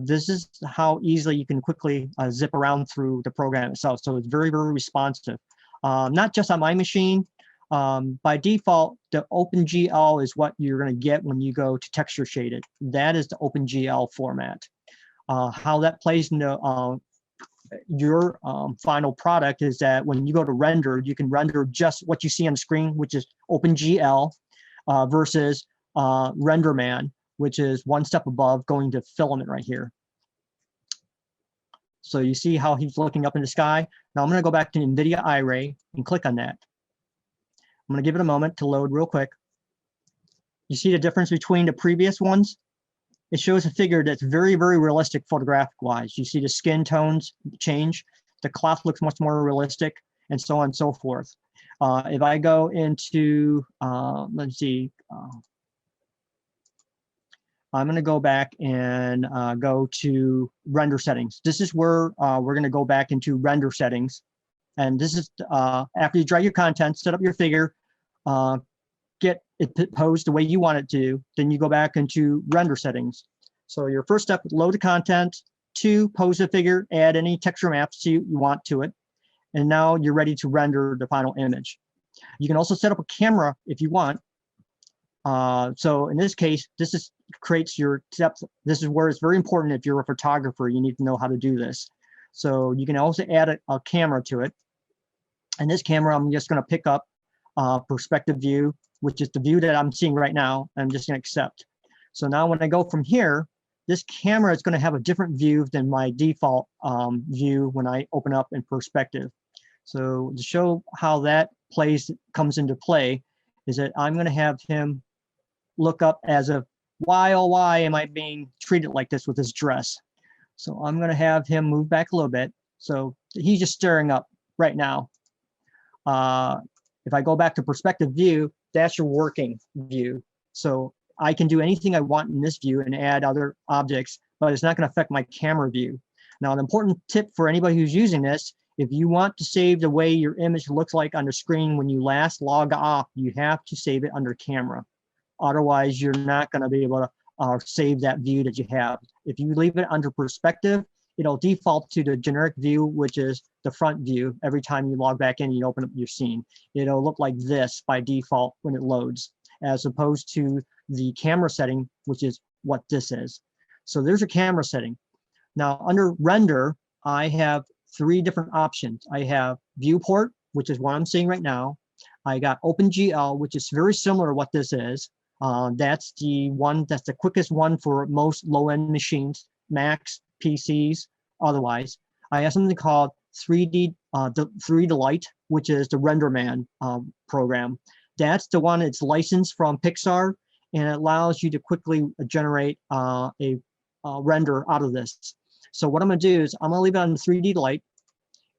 this is how easily you can quickly zip around through the program itself. So it's very, very responsive. Not just on my machine. By default, the OpenGL is what you're going to get when you go to texture shaded. That is the OpenGL format. How that plays into your final product is that when you go to render, you can render just what you see on the screen, which is OpenGL, versus RenderMan, which is one step above going to filament right here. So you see how he's looking up in the sky. Now I'm going to go back to NVIDIA iRay and click on that. I'm going to give it a moment to load real quick. You see the difference between the previous ones? It shows a figure that's very, very realistic photographic wise. You see the skin tones change. The cloth looks much more realistic, and so on and so forth. If I go into, let's see, I'm going to go back and go to render settings. This is where we're going to go back into render settings. And this is after you drag your content, set up your figure, get it posed the way you want it to, then you go back into render settings. So your first step, load the content, 2, pose the figure, add any texture maps you want to it. And now you're ready to render the final image. You can also set up a camera if you want. So in this case, this creates your depth. This is where it's very important. If you're a photographer, you need to know how to do this. So you can also add a camera to it. And this camera, I'm just going to pick up perspective view, which is the view that I'm seeing right now. I'm just going to accept. So now when I go from here, this camera is going to have a different view than my default view when I open up in perspective. So to show how that comes into play is that I'm going to have him look up as a, why, oh, why am I being treated like this with this dress? So I'm going to have him move back a little bit. So he's just staring up right now. If I go back to perspective view, that's your working view. So I can do anything I want in this view and add other objects, but it's not going to affect my camera view. Now, an important tip for anybody who's using this, if you want to save the way your image looks like on the screen when you last log off, you have to save it under camera. Otherwise, you're not going to be able to save that view that you have. If you leave it under perspective, it'll default to the generic view, which is the front view. Every time you log back in, you open up your scene. It'll look like this by default when it loads, as opposed to the camera setting, which is what this is. So there's a camera setting. Now under render, I have 3 different options. I have viewport, which is what I'm seeing right now. I got OpenGL, which is very similar to what this is. That's the one, that's the quickest one for most low-end machines, Macs, PCs, otherwise. I have something called 3D Delight, which is the RenderMan program. That's the one that's licensed from Pixar, and it allows you to quickly generate a render out of this. So what I'm going to do is I'm going to leave it on the 3D light.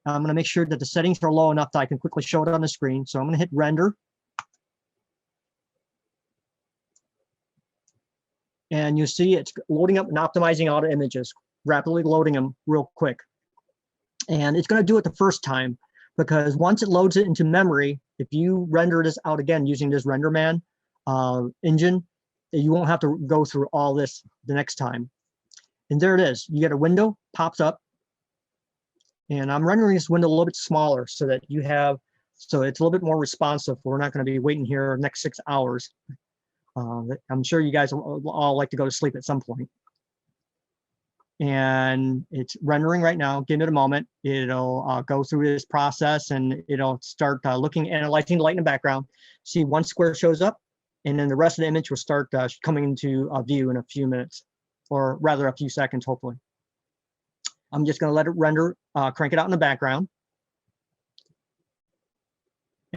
I'm going to make sure that the settings are low enough that I can quickly show it on the screen. So I'm going to hit render. And you see it's loading up and optimizing all the images, rapidly loading them real quick. And it's going to do it the first time, because once it loads it into memory, if you render this out again using this RenderMan engine, you won't have to go through all this the next time. And there it is. You get a window pops up. And I'm rendering this window a little bit smaller so that you have, so it's a little bit more responsive. We're not going to be waiting here next 6 hours. I'm sure you guys all like to go to sleep at some point. And it's rendering right now. Give it a moment. It'll go through this process and it'll start looking, analyzing the light in the background. See, one square shows up, and then the rest of the image will start coming into view in a few minutes, or rather a few seconds, hopefully. I'm just going to let it render, crank it out in the background.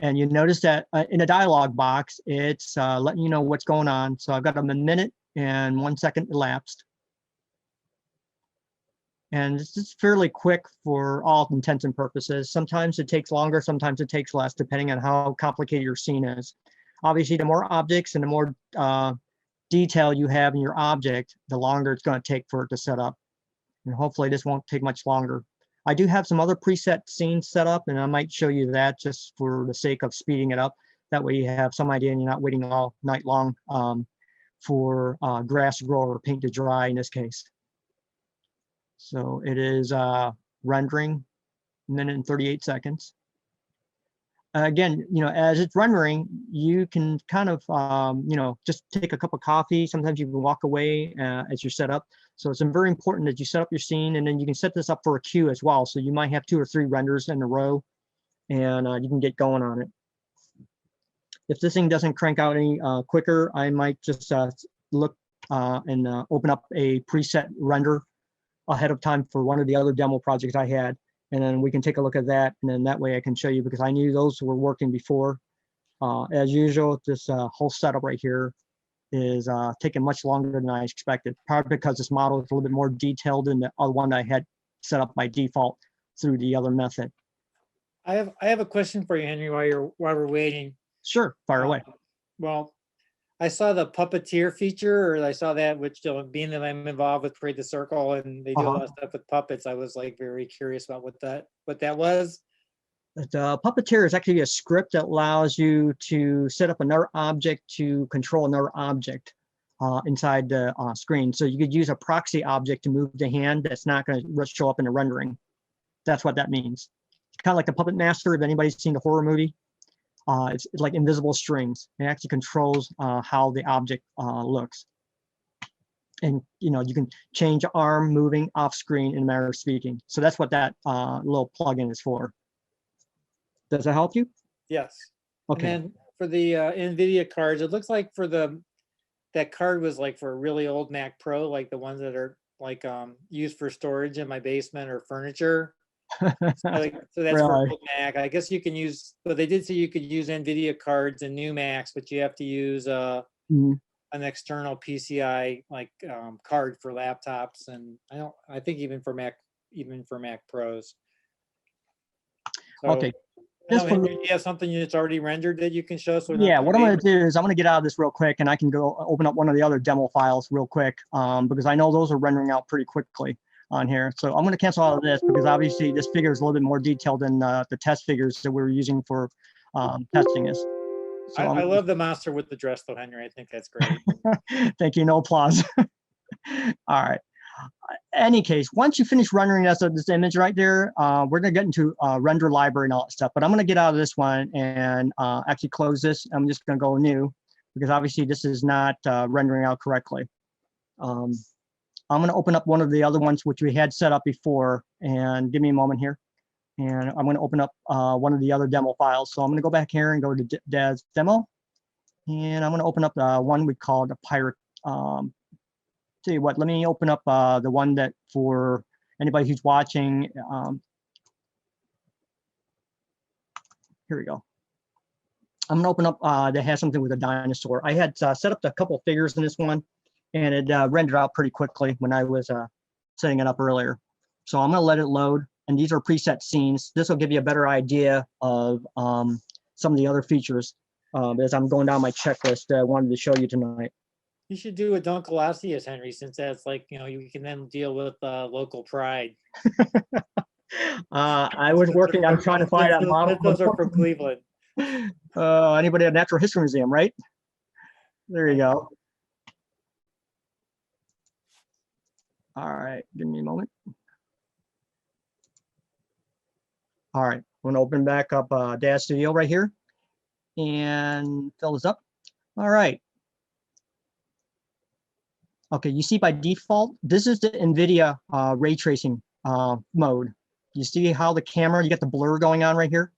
And you notice that in the dialog box, it's letting you know what's going on. So I've got a minute and 1 second elapsed. And this is fairly quick for all intents and purposes. Sometimes it takes longer, sometimes it takes less, depending on how complicated your scene is. Obviously, the more objects and the more detail you have in your object, the longer it's going to take for it to set up. And hopefully this won't take much longer. I do have some other preset scenes set up, and I might show you that just for the sake of speeding it up. That way you have some idea and you're not waiting all night long for grass to grow or paint to dry in this case. So it is rendering, 1 minute and 38 seconds. Again, you know, as it's rendering, you can kind of, you know, just take a cup of coffee. Sometimes you can walk away as you're set up. So it's very important that you set up your scene, and then you can set this up for a queue as well. So you might have 2 or 3 renders in a row, and you can get going on it. If this thing doesn't crank out any quicker, I might just look and open up a preset render ahead of time for one of the other demo projects I had. And then we can take a look at that. And then that way I can show you, because I knew those were working before. As usual, this whole setup right here is taking much longer than I expected, probably because this model is a little bit more detailed than the other one I had set up by default through the other method. I have a question for you, Henry, while we're waiting. Sure, fire away. Well, I saw the puppeteer feature, or I saw that, which being that I'm involved with Create the Circle and they do a lot of stuff with puppets, I was like very curious about what that was. The puppeteer is actually a script that allows you to set up another object to control another object inside the screen. So you could use a proxy object to move the hand that's not going to show up in the rendering. That's what that means. It's kind of like the Puppet Master, if anybody's seen the horror movie. It's like invisible strings. It actually controls how the object looks. And you know, you can change arm moving off screen in a matter of speaking. So that's what that little plugin is for. Does that help you? Yes. Okay. And then for the NVIDIA cards, it looks like for that card was like for a really old Mac Pro, like the ones that are like used for storage in my basement or furniture. So that's Really? for old Mac. I guess you can use, but they did say you could use NVIDIA cards in new Macs, but you have to use an external PCI like card for laptops, and I think even for Mac Pros. So, Okay. Henry, do you have something that's already rendered that you can show? So Yeah, what I'm going to do is I'm going to get out of this real quick, and I can go open up one of the other demo files real quick because I know those are rendering out pretty quickly on here. So I'm going to cancel out of this because obviously this figure is a little bit more detailed than the test figures that we were using for testing this. So I love the monster with the dress though, Henry. I think that's great. Thank you. No applause. All right. Any case, once you finish rendering this image right there, we're going to get into render library and all that stuff. But I'm going to get out of this one and actually close this. I'm just going to go new because obviously this is not rendering out correctly. I'm going to open up one of the other ones which we had set up before, and give me a moment here. And I'm going to open up one of the other demo files. So I'm going to go back here and go to DAZ demo. And I'm going to open up one we called a pirate. Tell you what, let me open up the one that for anybody who's watching. Here we go. I'm gonna open up that has something with a dinosaur. I had set up a couple figures in this one, and it rendered out pretty quickly when I was setting it up earlier. So I'm gonna let it load, and these are preset scenes. This will give you a better idea of some of the other features as I'm going down my checklist that I wanted to show you tonight. You should do a Donkalosius, Henry, since that's like, you know, you can then deal with local pride. I was working on trying to find that model. Those are from Cleveland. Anybody at Natural History Museum, right? There you go. All right, give me a moment. All right, I'm gonna open back up DAZ Studio right here and fill this up. All right. Okay, you see by default, this is the NVIDIA ray tracing mode. You see how the camera, you got the blur going on right here?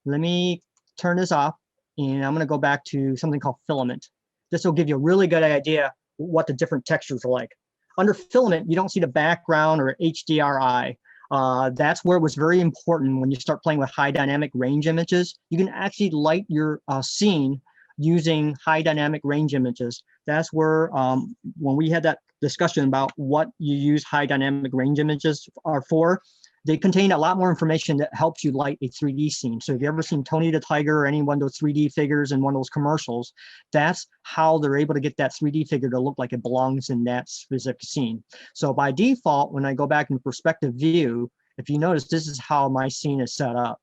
Let me turn this off, and I'm gonna go back to something called filament. This will give you a really good idea what the different textures are like. Under filament, you don't see the background or HDRI. That's where it was very important when you start playing with high dynamic range images. You can actually light your scene using high dynamic range images. That's where, when we had that discussion about what you use high dynamic range images are for, they contain a lot more information that helps you light a 3D scene. So if you ever seen Tony the Tiger or any one of those 3D figures in one of those commercials, that's how they're able to get that 3D figure to look like it belongs in that specific scene. So by default, when I go back in perspective view, if you notice, this is how my scene is set up.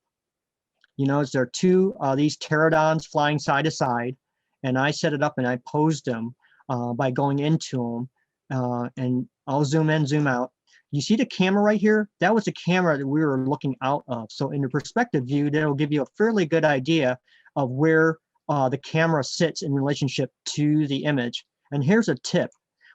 You notice there are two these pterodons flying side to side, and I set it up and I posed them by going into them, and I'll zoom in, zoom out. You see the camera right here? That was the camera that we were looking out of. So in the perspective view, that'll give you a fairly good idea of where the camera sits in relationship to the image. And here's a tip.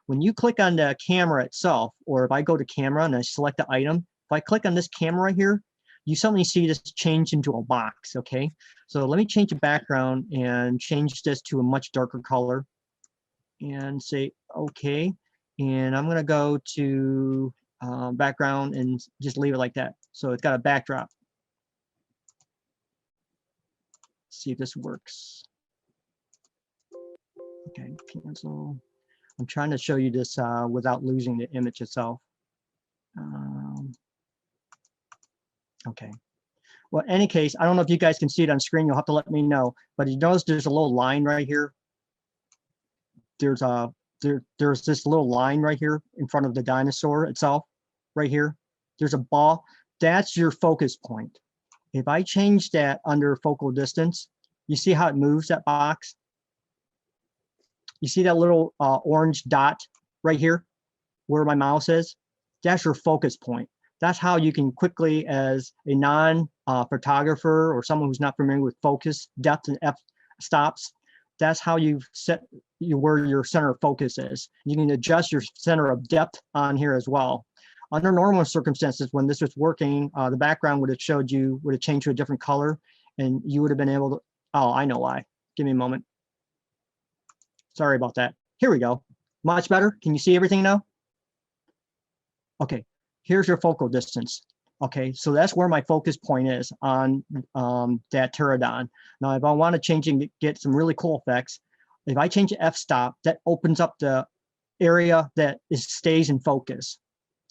When you click on the camera itself, or if I go to camera and I select the item, if I click on this camera right here, you suddenly see this change into a box, okay? So let me change the background and change this to a much darker color and say, okay. And I'm gonna go to background and just leave it like that. So it's got a backdrop. See if this works. Okay, cancel. I'm trying to show you this without losing the image itself. Okay. Well, in any case, I don't know if you guys can see it on screen. You'll have to let me know. But you notice there's a little line right here. There's this little line right here in front of the dinosaur itself. Right here, there's a ball. That's your focus point. If I change that under focal distance, you see how it moves that box? You see that little orange dot right here where my mouse is? That's your focus point. That's how you can quickly, as a non-photographer or someone who's not familiar with focus, depth, and f-stops, that's how you set where your center of focus is. You can adjust your center of depth on here as well. Under normal circumstances, when this was working, the background would have changed to a different color, and you would have been able to, oh, I know why. Give me a moment. Sorry about that. Here we go. Much better. Can you see everything now? Okay, here's your focal distance. Okay, so that's where my focus point is on that pterodon. Now, if I want to change and get some really cool effects, if I change f-stop, that opens up the area that stays in focus,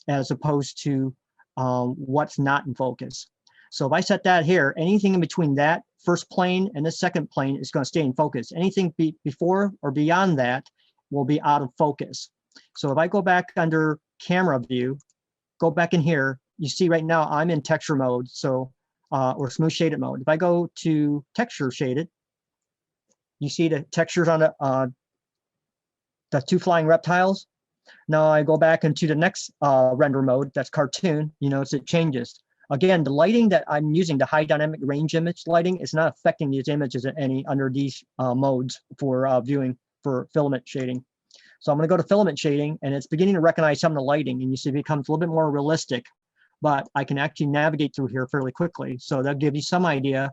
as opposed to what's not in focus. So if I set that here, anything in between that first plane and the second plane is going to stay in focus. Anything before or beyond that will be out of focus. So if I go back under camera view, go back in here, you see right now I'm in texture mode, so or smooth shaded mode. If I go to texture shaded, you see the textures on the two flying reptiles. Now I go back into the next render mode, that's cartoon, you notice it changes. Again, the lighting that I'm using, the high dynamic range image lighting, is not affecting these images any under these modes for viewing for filament shading. So I'm gonna go to filament shading, and it's beginning to recognize some of the lighting, and you see it becomes a little bit more realistic, but I can actually navigate through here fairly quickly. So that'll give you some idea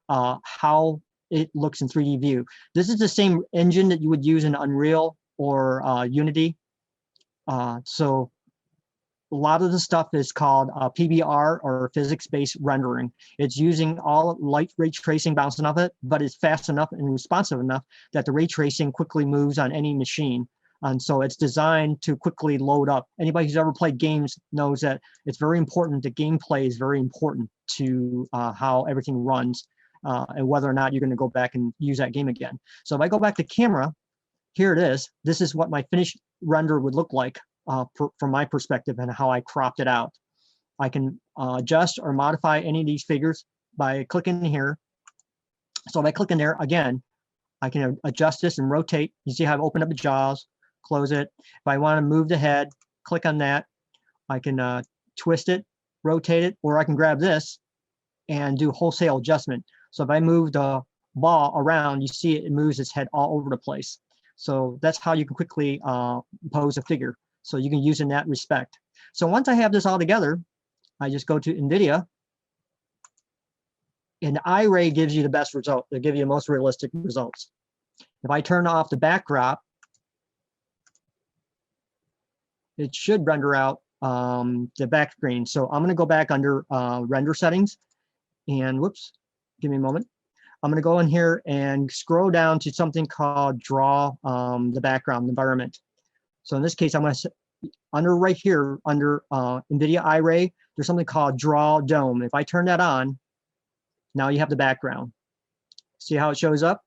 how it looks in 3D view. This is the same engine that you would use in Unreal or Unity. So a lot of the stuff is called PBR or physics-based rendering. It's using all light ray tracing bouncing off it, but it's fast enough and responsive enough that the ray tracing quickly moves on any machine. And so it's designed to quickly load up. Anybody who's ever played games knows that it's very important. The gameplay is very important to how everything runs and whether or not you're going to go back and use that game again. So if I go back to camera, here it is. This is what my finished render would look like from my perspective and how I cropped it out. I can adjust or modify any of these figures by clicking here. So if I click in there again, I can adjust this and rotate. You see how I've opened up the jaws, close it. If I want to move the head, click on that. I can twist it, rotate it, or I can grab this and do wholesale adjustment. So if I move the ball around, you see it moves its head all over the place. So that's how you can quickly pose a figure. So you can use in that respect. So once I have this all together, I just go to NVIDIA, and iRay gives you the best result. They give you the most realistic results. If I turn off the backdrop, it should render out the back screen. So I'm going to go back under render settings, and whoops, give me a moment. I'm going to go in here and scroll down to something called draw the background environment. So in this case, I'm going to under right here under NVIDIA iRay, there's something called draw dome. If I turn that on, now you have the background. See how it shows up?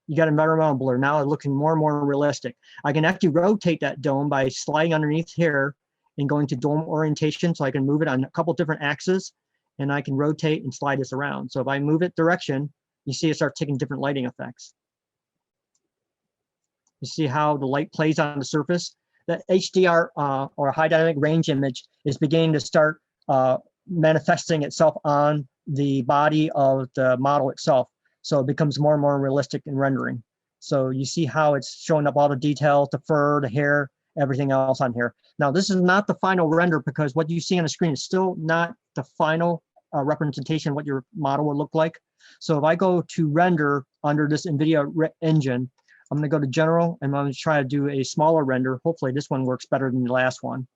You got environmental blur. Now it's looking more and more realistic. I can actually rotate that dome by sliding underneath here and going to dome orientation, so I can move it on a couple different axes, and I can rotate and slide this around. So if I move it direction, you see it starts taking different lighting effects. You see how the light plays on the surface? That HDR or high dynamic range image is beginning to start manifesting itself on the body of the model itself. So it becomes more and more realistic in rendering. So you see how it's showing up all the details, the fur, the hair, everything else on here. Now, this is not the final render because what you see on the screen is still not the final representation of what your model would look like. So if I go to render under this NVIDIA engine, I'm going to go to general and I'm going to try to do a smaller render. Hopefully this one works better than the last one.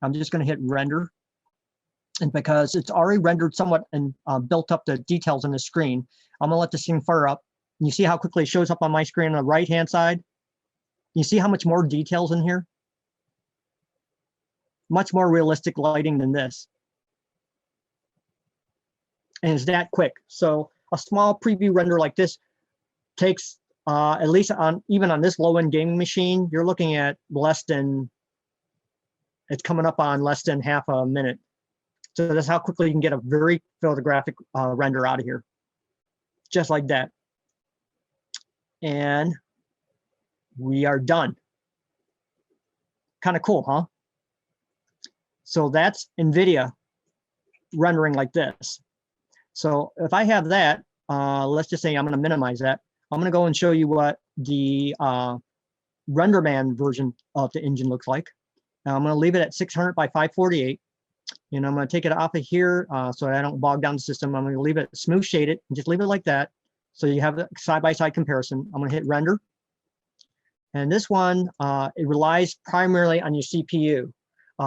I'm just going to hit render. And because it's already rendered somewhat and built up the details on the screen, I'm going to let this thing fire up. And you see how quickly it shows up on my screen on the right-hand side? You see how much more details in here? Much more realistic lighting than this. And it's that quick. So a small preview render like this takes, at least on even on this low-end gaming machine, you're looking at less than, it's coming up on less than half a minute. So that's how quickly you can get a very photographic render out of here. Just like that. And we are done. Kind of cool, huh? So that's NVIDIA rendering like this. So if I have that, let's just say I'm going to minimize that. I'm going to go and show you what the RenderMan version of the engine looks like. Now I'm going to leave it at 600 by 548. And I'm going to take it off of here so I don't bog down the system. I'm going to leave it smooth shaded and just leave it like that. So you have a side-by-side comparison. I'm going to hit render. And this one, it relies primarily on your CPU.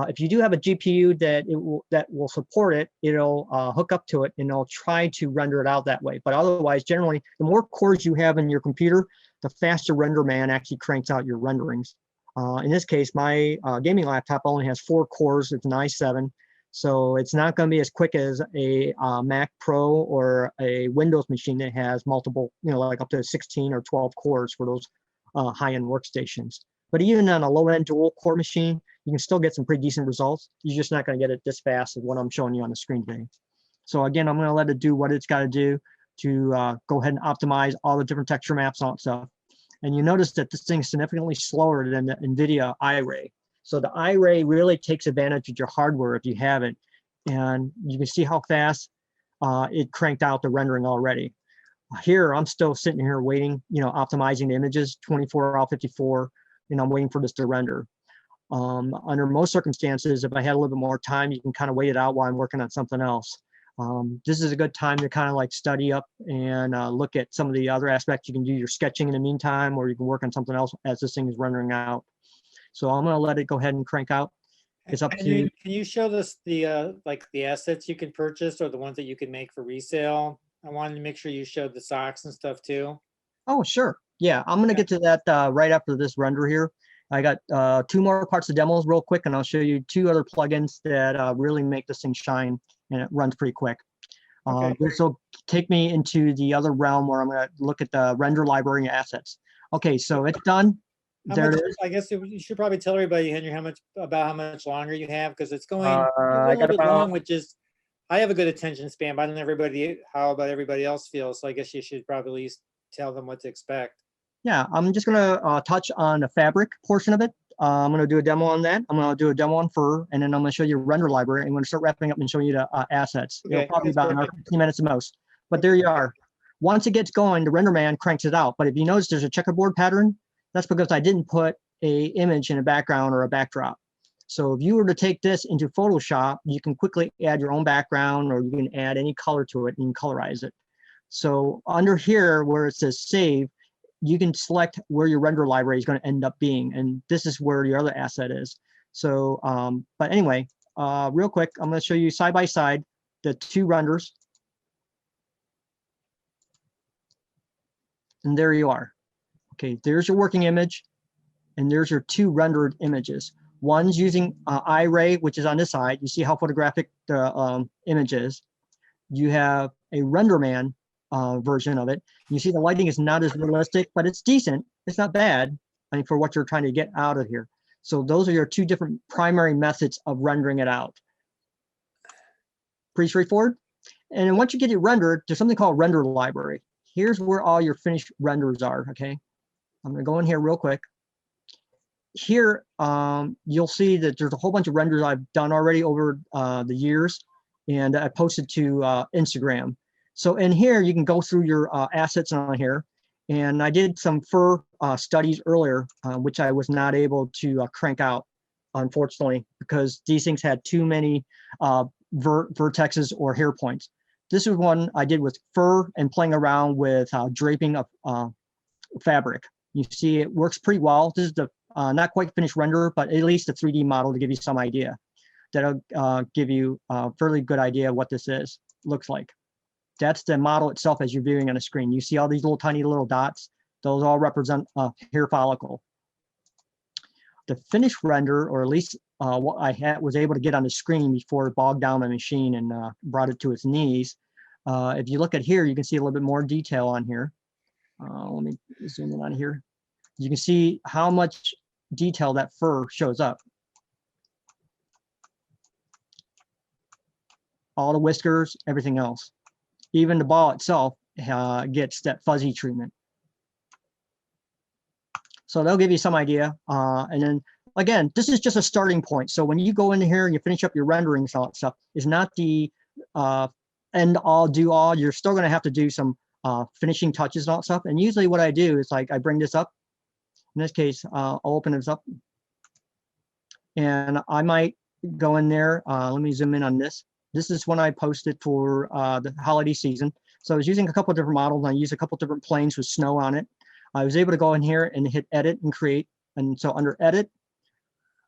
If you do have a GPU that will support it, it'll hook up to it and it'll try to render it out that way. But otherwise, generally, the more cores you have in your computer, the faster RenderMan actually cranks out your renderings. In this case, my gaming laptop only has 4 cores. It's an i7. So it's not going to be as quick as a Mac Pro or a Windows machine that has multiple, like up to 16 or 12 cores for those high-end workstations. But even on a low-end dual-core machine, you can still get some pretty decent results. You're just not going to get it this fast as what I'm showing you on the screen today. So again, I'm going to let it do what it's got to do to go ahead and optimize all the different texture maps and all that stuff. And you notice that this thing is significantly slower than the NVIDIA iRay. So the iRay really takes advantage of your hardware if you have it. And you can see how fast it cranked out the rendering already. Here, I'm still sitting here waiting, optimizing the images, 24 out of 54, and I'm waiting for this to render. Under most circumstances, if I had a little bit more time, you can kind of wait it out while I'm working on something else. This is a good time to kind of like study up and look at some of the other aspects. You can do your sketching in the meantime, or you can work on something else as this thing is rendering out. So I'm going to let it go ahead and crank out. It's up Can to you, can you show us the, like the assets you can purchase or the ones that you can make for resale? I wanted to make sure you showed the socks and stuff too. Oh, sure. Yeah, I'm gonna Yeah. get to that right after this render here. I got 2 more parts of demos real quick, and I'll show you 2 other plugins that really make this thing shine, and it runs pretty quick. Okay. This will take me into the other realm where I'm gonna look at the render library and assets. Okay, so it's done. How There much, it is. I guess you should probably tell everybody, Henry, how much longer you have, because it's going I a got little bit about long, which is, I have a good attention span, but I don't know everybody, how about everybody else feels, so I guess you should probably at least tell them what to expect. Yeah, I'm just gonna touch on the fabric portion of it. I'm gonna do a demo on that. I'm gonna do a demo on fur, and then I'm gonna show you render library. I'm gonna start wrapping up and showing you the assets. It'll Okay, probably be that's about another perfect. 15 minutes at most. But there you are. Once it gets going, the render man cranks it out. But if you notice there's a checkerboard pattern, that's because I didn't put a image in a background or a backdrop. So if you were to take this into Photoshop, you can quickly add your own background, or you can add any color to it and colorize it. So under here where it says save, you can select where your render library is going to end up being, and this is where your other asset is. So, but anyway, real quick, I'm going to show you side by side the 2 renders. And there you are. Okay, there's your working image, and there's your 2 rendered images. One's using iRay, which is on this side. You see how photographic the image is. You have a RenderMan version of it. You see the lighting is not as realistic, but it's decent. It's not bad, I mean, for what you're trying to get out of here. So those are your 2 different primary methods of rendering it out. Pretty straightforward. And then once you get it rendered, there's something called render library. Here's where all your finished renders are, okay? I'm gonna go in here real quick. Here, you'll see that there's a whole bunch of renders I've done already over the years, and I posted to Instagram. So in here, you can go through your assets on here. And I did some fur studies earlier, which I was not able to crank out, unfortunately, because these things had too many vertexes or hair points. This is one I did with fur and playing around with draping of fabric. You see it works pretty well. This is the not quite finished render, but at least a 3D model to give you some idea. That'll give you a fairly good idea of what this looks like. That's the model itself as you're viewing on the screen. You see all these little tiny little dots. Those all represent a hair follicle. The finished render, or at least what I was able to get on the screen before it bogged down my machine and brought it to its knees. If you look at here, you can see a little bit more detail on here. Let me zoom in on here. You can see how much detail that fur shows up. All the whiskers, everything else. Even the ball itself gets that fuzzy treatment. So they'll give you some idea. And then again, this is just a starting point. So when you go in here and you finish up your renderings, all that stuff is not the end all do all. You're still going to have to do some finishing touches and all that stuff. And usually what I do is like I bring this up. In this case, I'll open this up. And I might go in there. Let me zoom in on this. This is when I posted for the holiday season. So I was using a couple of different models. I used a couple of different planes with snow on it. I was able to go in here and hit edit and create. And so under edit,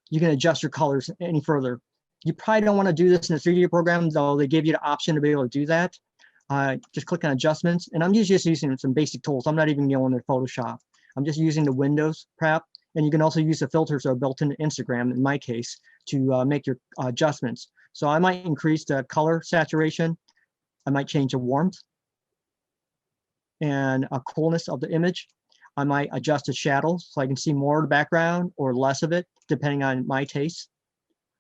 you can adjust your colors any further. You probably don't want to do this in a 3D program, though they give you the option to be able to do that. Just click on adjustments. And I'm just using some basic tools. I'm not even going to Photoshop. I'm just using the Windows prep. And you can also use the filters that are built into Instagram, in my case, to make your adjustments. So I might increase the color saturation. I might change the warmth and a coolness of the image. I might adjust the shadows so I can see more of the background or less of it, depending on my taste.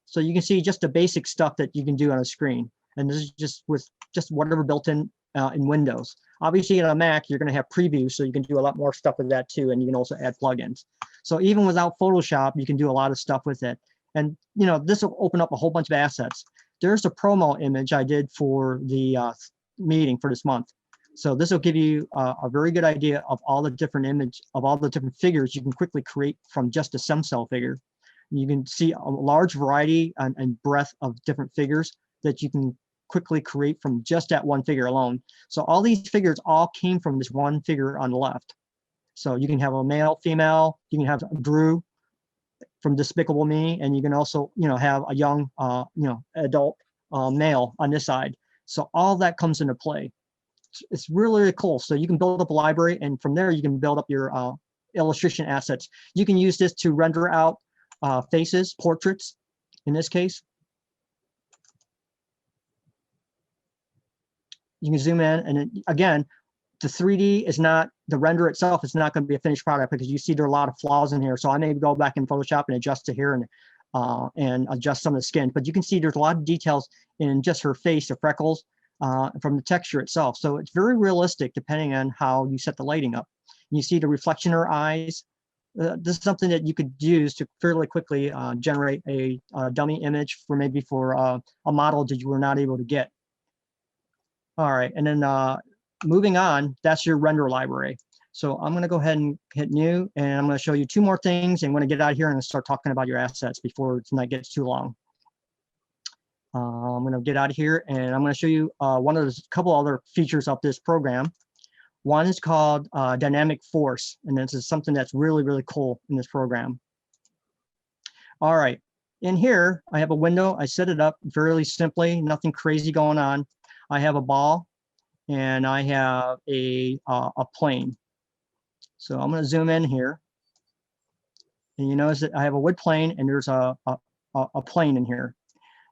So you can see just the basic stuff that you can do on a screen. And this is just with just whatever built in Windows. Obviously in a Mac, you're going to have preview, so you can do a lot more stuff with that too. And you can also add plugins. So even without Photoshop, you can do a lot of stuff with it. And you know, this will open up a whole bunch of assets. There's a promo image I did for the meeting for this month. So this will give you a very good idea of all the different different figures you can quickly create from just a stem cell figure. You can see a large variety and breadth of different figures that you can quickly create from just that one figure alone. So all these figures all came from this one figure on the left. So you can have a male, female, you can have Drew, from Despicable Me, and you can also, have a young, adult male on this side. So all that comes into play. It's really, really cool. So you can build up a library, and from there you can build up your illustration assets. You can use this to render out faces, portraits, in this case. You can zoom in, and again, the 3D is not, the render itself is not going to be a finished product, because you see there are a lot of flaws in here. So I may go back in Photoshop and adjust to here and adjust some of the skin. But you can see there's a lot of details in just her face, the freckles, from the texture itself. So it's very realistic depending on how you set the lighting up. And you see the reflection in her eyes. This is something that you could use to fairly quickly generate a dummy image for maybe for a model that you were not able to get. All right, and then moving on, that's your render library. So I'm going to go ahead and hit new, and I'm going to show you two more things, and I'm going to get out of here and start talking about your assets before tonight gets too long. I'm going to get out of here, and I'm going to show you one of the couple other features of this program. One is called dynamic force, and this is something that's really, really cool in this program. All right, in here, I have a window. I set it up fairly simply, nothing crazy going on. I have a ball, and I have a plane. So I'm going to zoom in here, and you notice that I have a wood plane, and there's a plane in here.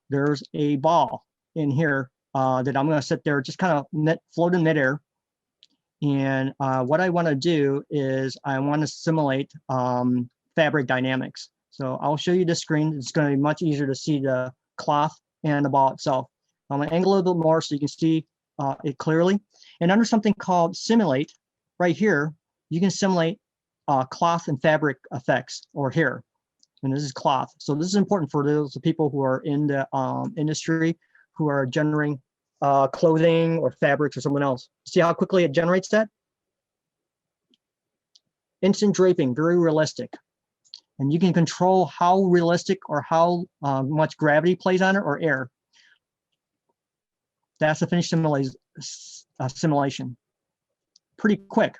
There's a ball in here that I'm going to sit there, just kind of float in midair. And what I want to do is I want to simulate fabric dynamics. So I'll show you the screen. It's going to be much easier to see the cloth and the ball itself. I'm going to angle a little bit more so you can see it clearly. And under something called simulate, right here, you can simulate cloth and fabric effects, or hair. And this is cloth. So this is important for those people who are in the industry, who are generating clothing or fabrics or someone else. See how quickly it generates that? Instant draping, very realistic. And you can control how realistic or how much gravity plays on it, or air. That's a finished simulation. Pretty quick.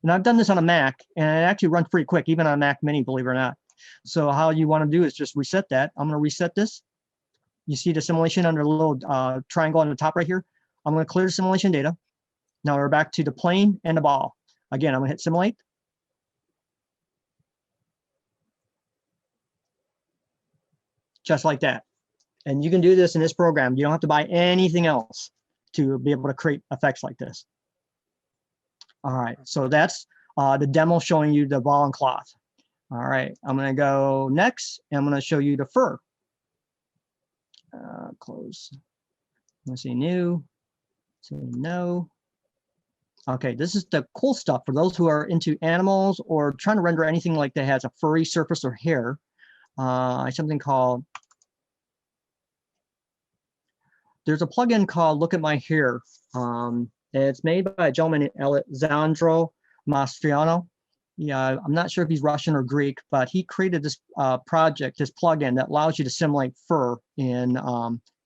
And I've done this on a Mac, and it actually runs pretty quick, even on a Mac Mini, believe it or not. So how you want to do is just reset that. I'm going to reset this. You see the simulation under the little triangle on the top right here. I'm going to clear the simulation data. Now we're back to the plane and the ball. Again, I'm going to hit simulate. Just like that. And you can do this in this program. You don't have to buy anything else to be able to create effects like this. All right, so that's the demo showing you the ball and cloth. All right, I'm going to go next, and I'm going to show you the fur. Close. Let's see, new. Say no. Okay, this is the cool stuff for those who are into animals or trying to render anything like that has a furry surface or hair. Something called, there's a plugin called Look at My Hair. It's made by a gentleman, Alessandro Mastriano. Yeah, I'm not sure if he's Russian or Greek, but he created this project, this plugin that allows you to simulate fur in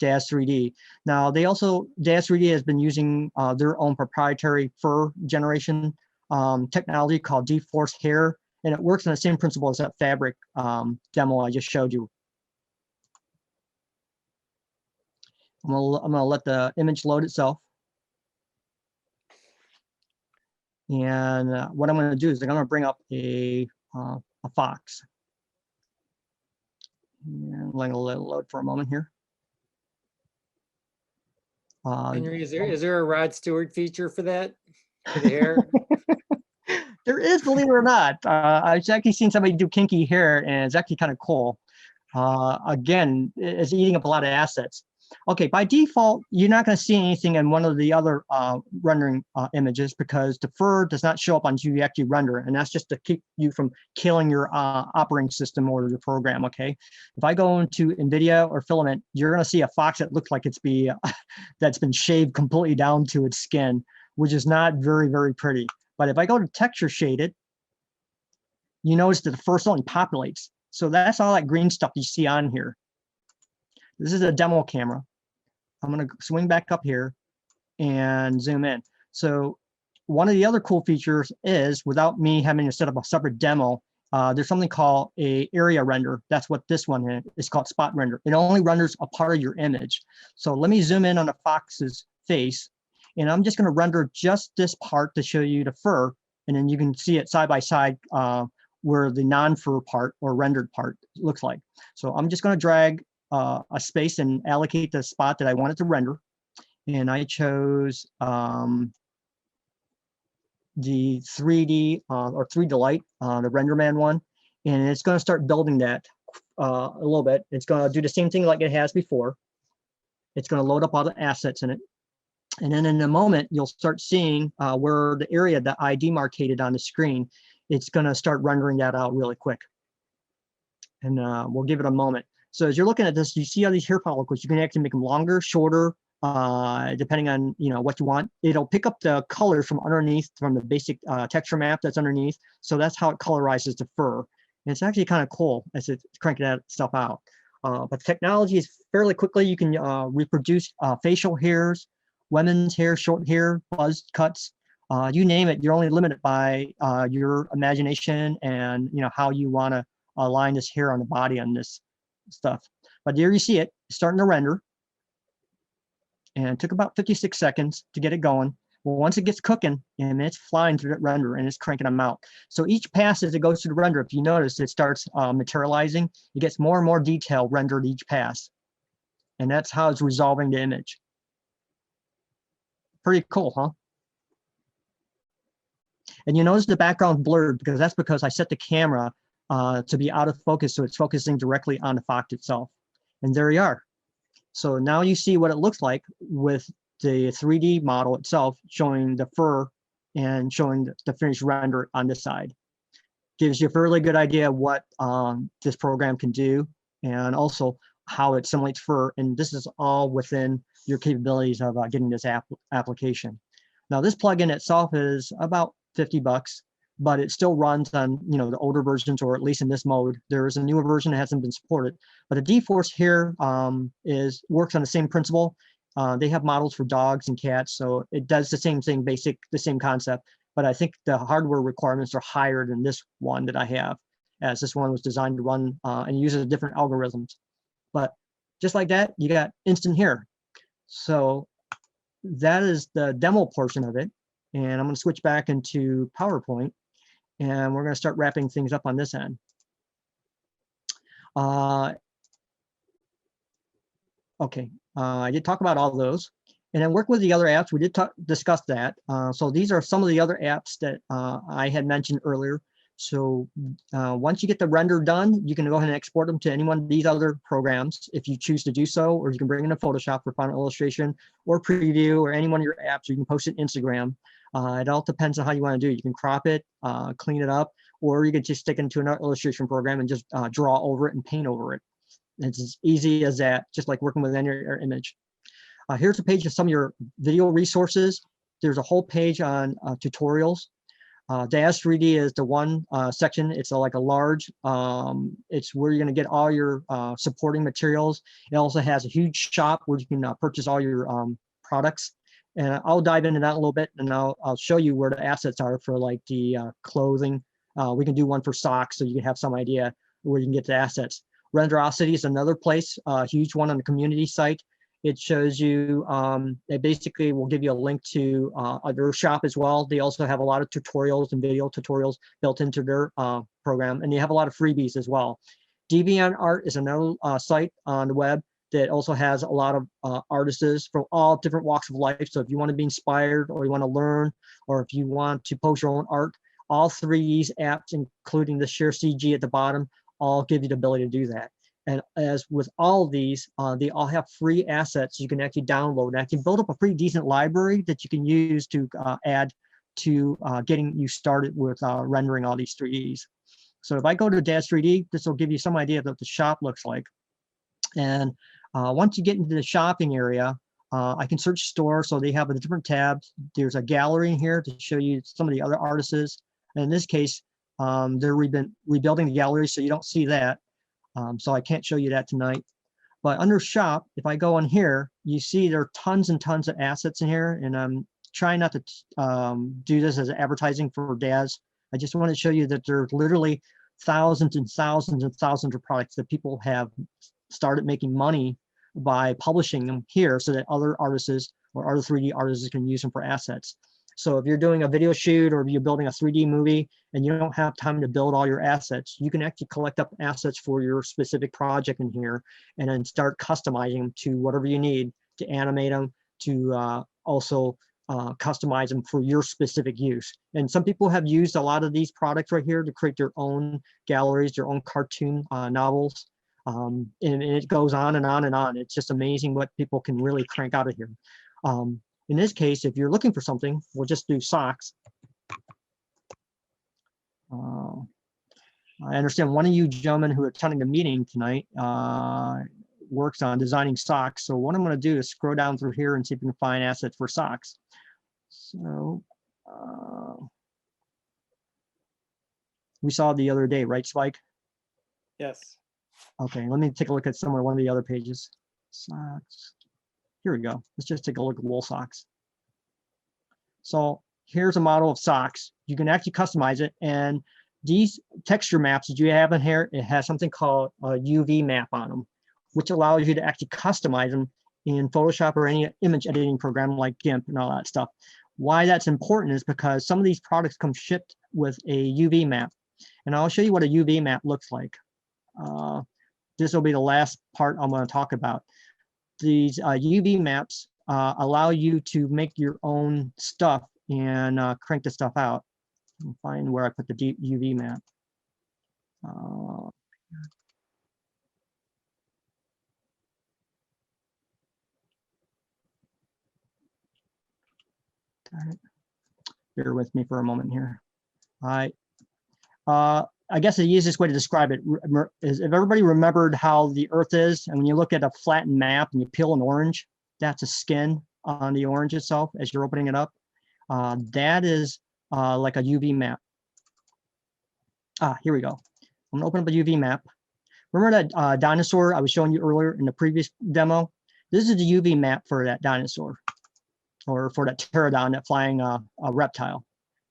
DAZ 3D. Now, DAZ 3D has been using their own proprietary fur generation technology called dForce hair, and it works on the same principle as that fabric demo I just showed you. I'm gonna let the image load itself. And what I'm going to do is I'm going to bring up a fox. And I'm going to let it load for a moment here. Henry, is there a Rod Stewart feature for that? For the hair? There is, believe it or not. I've actually seen somebody do kinky hair, and it's actually kind of cool. Again, it's eating up a lot of assets. Okay, by default, you're not going to see anything in one of the other rendering images, because the fur does not show up until you actually render it, and that's just to keep you from killing your operating system or your program, okay? If I go into NVIDIA or Filament, you're going to see a fox that looks like that's been shaved completely down to its skin, which is not very, very pretty. But if I go to texture shaded, you notice that the fur only populates. So that's all that green stuff you see on here. This is a demo camera. I'm going to swing back up here and zoom in. So one of the other cool features is, without me having to set up a separate demo, there's something called a area render. That's what this one is. It's called spot render. It only renders a part of your image. So let me zoom in on the fox's face, and I'm just going to render just this part to show you the fur, and then you can see it side by side where the non-fur part or rendered part looks like. So I'm just going to drag a space and allocate the spot that I wanted to render, and I chose the 3D or 3D Light, the RenderMan one, and it's going to start building that a little bit. It's going to do the same thing like it has before. It's going to load up all the assets in it. And then in a moment, you'll start seeing where the area that I demarcated on the screen, it's going to start rendering that out really quick. And we'll give it a moment. So as you're looking at this, you see all these hair follicles. You can actually make them longer, shorter, depending on what you want. It'll pick up the colors from underneath, from the basic texture map that's underneath. So that's how it colorizes the fur. And it's actually kind of cool as it's cranking that stuff out. But the technology is fairly quickly. You can reproduce facial hairs, women's hair, short hair, buzz cuts, you name it. You're only limited by your imagination and how you want to align this hair on the body on this stuff. But there you see it starting to render. And it took about 56 seconds to get it going. Well, once it gets cooking, and it's flying through that render and it's cranking them out. So each pass as it goes through the render, if you notice, it starts materializing. It gets more and more detail rendered each pass. And that's how it's resolving the image. Pretty cool, huh? And you notice the background blurred because that's because I set the camera to be out of focus, so it's focusing directly on the fox itself. And there you are. So now you see what it looks like with the 3D model itself showing the fur and showing the finished render on this side. Gives you a fairly good idea what this program can do and also how it simulates fur. And this is all within your capabilities of getting this application. Now this plugin itself is about 50 bucks, but it still runs on the older versions, or at least in this mode. There is a newer version that hasn't been supported, but the dForce here works on the same principle. They have models for dogs and cats, so it does the same thing, the same concept, but I think the hardware requirements are higher than this one that I have, as this one was designed to run and uses different algorithms. But just like that, you got instant here. So that is the demo portion of it. And I'm going to switch back into PowerPoint, and we're going to start wrapping things up on this end. Okay, I did talk about all those. And then work with the other apps. We did discuss that. So these are some of the other apps that I had mentioned earlier. So once you get the render done, you can go ahead and export them to any one of these other programs if you choose to do so, or you can bring in a Photoshop for final illustration or preview, or any one of your apps, or you can post it Instagram. It all depends on how you want to do it. You can crop it, clean it up, or you could just stick it into another illustration program and just draw over it and paint over it. It's as easy as that, just like working with any image. Here's a page of some of your video resources. There's a whole page on tutorials. DAZ 3D is the one section. It's like a large, it's where you're going to get all your supporting materials. It also has a huge shop where you can purchase all your products. And I'll dive into that a little bit, and I'll show you where the assets are for like the clothing. We can do one for socks, so you can have some idea where you can get the assets. Renderosity is another place, a huge one on the community site. It shows you, it basically will give you a link to their shop as well. They also have a lot of tutorials and video tutorials built into their program, and they have a lot of freebies as well. DeviantArt is another site on the web that also has a lot of artists from all different walks of life. So if you want to be inspired, or you want to learn, or if you want to post your own art, all three of these apps, including the Share CG at the bottom, all give you the ability to do that. And as with all of these, they all have free assets you can actually download. And I can build up a pretty decent library that you can use to add to getting you started with rendering all these 3Ds. So if I go to DAZ 3D, this will give you some idea of what the shop looks like. And once you get into the shopping area, I can search store. So they have a different tabs. There's a gallery in here to show you some of the other artists. And in this case, they're rebuilding the gallery, so you don't see that. So I can't show you that tonight. But under shop, if I go in here, you see there are tons and tons of assets in here. And I'm trying not to do this as advertising for DAZ. I just want to show you that there's literally thousands and thousands and thousands of products that people have started making money by publishing them here so that other artists or other 3D artists can use them for assets. So if you're doing a video shoot or you're building a 3D movie and you don't have time to build all your assets, you can actually collect up assets for your specific project in here and then start customizing them to whatever you need to animate them, to also customize them for your specific use. And some people have used a lot of these products right here to create their own galleries, their own cartoon novels. And it goes on and on and on. It's just amazing what people can really crank out of here. In this case, if you're looking for something, we'll just do socks. I understand one of you gentlemen who are attending the meeting tonight works on designing socks. So what I'm going to do is scroll down through here and see if we can find assets for socks. So we saw the other day, right, Spike? Yes. Okay, let me take a look at one of the other pages. Socks. Here we go. Let's just take a look at wool socks. So here's a model of socks. You can actually customize it. And these texture maps that you have in here, it has something called a UV map on them, which allows you to actually customize them in Photoshop or any image editing program like GIMP and all that stuff. Why that's important is because some of these products come shipped with a UV map. And I'll show you what a UV map looks like. This will be the last part I'm going to talk about. These UV maps allow you to make your own stuff and crank the stuff out. I'll find where I put the UV map. Bear with me for a moment here. All right. I guess the easiest way to describe it is if everybody remembered how the Earth is, and when you look at a flattened map and you peel an orange, that's a skin on the orange itself as you're opening it up. That is like a UV map. Here we go. I'm gonna open up a UV map. Remember that dinosaur I was showing you earlier in the previous demo? This is the UV map for that dinosaur, or for that pterodon, that flying reptile.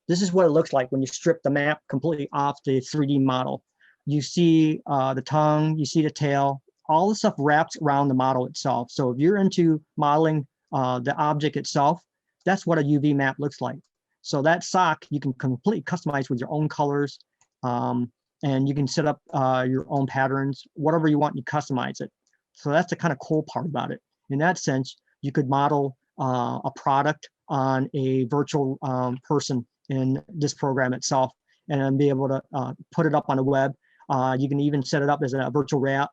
This is what it looks like when you strip the map completely off the 3D model. You see the tongue, you see the tail, all the stuff wrapped around the model itself. So if you're into modeling the object itself, that's what a UV map looks like. So that sock, you can completely customize with your own colors, and you can set up your own patterns, whatever you want, you customize it. So that's the kind of cool part about it. In that sense, you could model a product on a virtual person in this program itself, and then be able to put it up on the web. You can even set it up as a virtual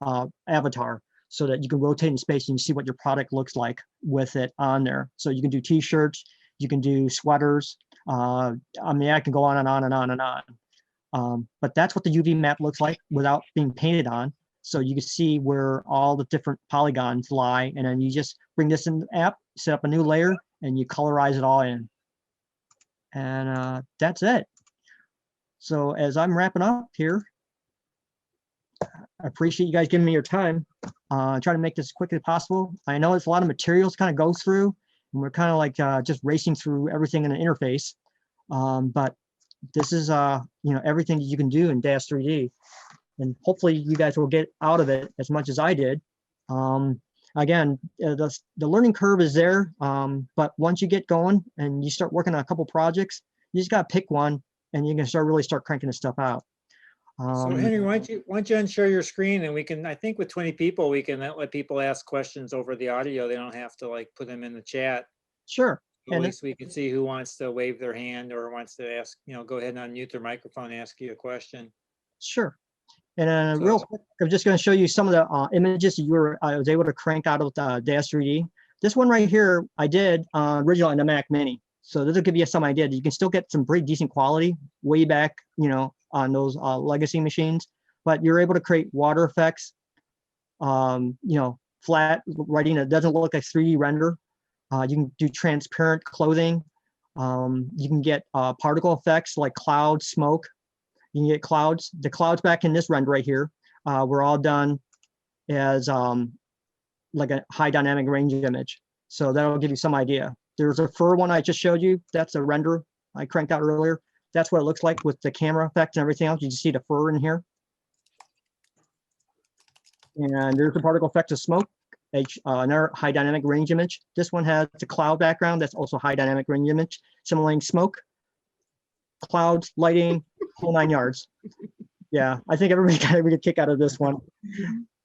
avatar so that you can rotate in space and you see what your product looks like with it on there. So you can do t-shirts, you can do sweaters. I mean, I can go on and on and on and on. But that's what the UV map looks like without being painted on. So you can see where all the different polygons lie, and then you just bring this in the app, set up a new layer, and you colorize it all in. And that's it. So as I'm wrapping up here, I appreciate you guys giving me your time. Try to make this as quick as possible. I know it's a lot of materials kind of go through, and we're kind of like just racing through everything in the interface. But this is everything that you can do in DAZ 3D, and hopefully you guys will get out of it as much as I did. Again, the learning curve is there, but once you get going and you start working on a couple projects, you just got to pick one, and you can really start cranking this stuff out. So Henry, why don't you unshare your screen, and we can, I think with 20 people, we can let people ask questions over the audio. They don't have to like put them in the chat. Sure. At least we can see who wants to wave their hand or wants to ask, go ahead and unmute their microphone and ask you a question. Sure. And real quick, I'm just going to show you some of the images that I was able to crank out of DAZ 3D. This one right here, I did originally on the Mac Mini. So this will give you some idea that you can still get some pretty decent quality way back, on those legacy machines. But you're able to create water effects, flat writing that doesn't look like 3D render. You can do transparent clothing. You can get particle effects like cloud, smoke. You can get clouds. The clouds back in this render right here were all done as like a high dynamic range image. So that'll give you some idea. There's a fur one I just showed you. That's a render I cranked out earlier. That's what it looks like with the camera effect and everything else. You can see the fur in here. And there's the particle effects of smoke, another high dynamic range image. This one has the cloud background. That's also high dynamic range image, simulating smoke, clouds, lighting, whole 9 yards. Yeah, I think everybody got a good kick out of this one.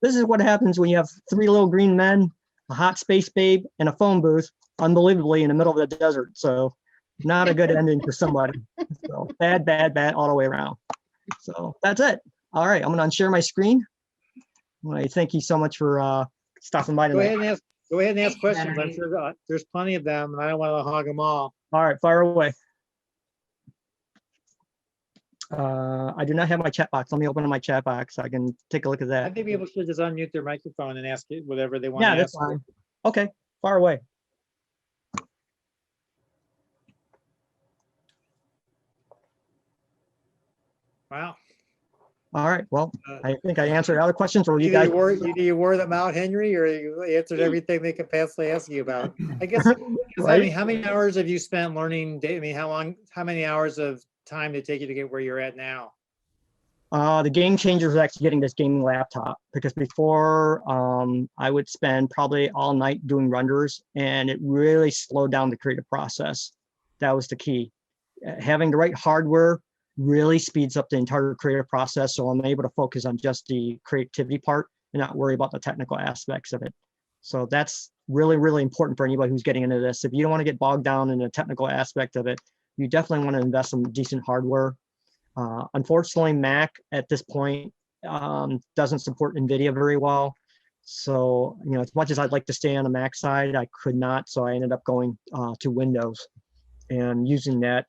This is what happens when you have 3 little green men, a hot space babe, and a phone booth, unbelievably in the middle of the desert. So not a good ending for somebody. So bad, bad, bad all the way around. So that's it. All right, I'm gonna unshare my screen. I thank you so much for stopping by Go ahead tonight. and ask, go ahead and ask Thank you, questions. I'm Henry. sure there's plenty of them and I don't want to hog them all. All right, fire away. I do not have my chat box. Let me open my chat box so I can take a look at I that. think people should just unmute their microphone and ask it whatever they want Yeah, to that's ask. fine. Okay, fire away. Wow. All right, well, Uh, I think I answered other questions, or you Either guys. you wore them out, Henry, or you answered everything they could possibly ask you about. I guess, I mean, Right? how many hours have you spent learning? I mean, how many hours of time did it take you to get where you're at now? The game changer was actually getting this gaming laptop, because before I would spend probably all night doing renders, and it really slowed down the creative process. That was the key. Having the right hardware really speeds up the entire creative process, so I'm able to focus on just the creativity part and not worry about the technical aspects of it. So that's really, really important for anybody who's getting into this. If you don't want to get bogged down in the technical aspect of it, you definitely want to invest in decent hardware. Unfortunately, Mac at this point doesn't support NVIDIA very well. So, you know, as much as I'd like to stay on the Mac side, I could not. So I ended up going to Windows and using that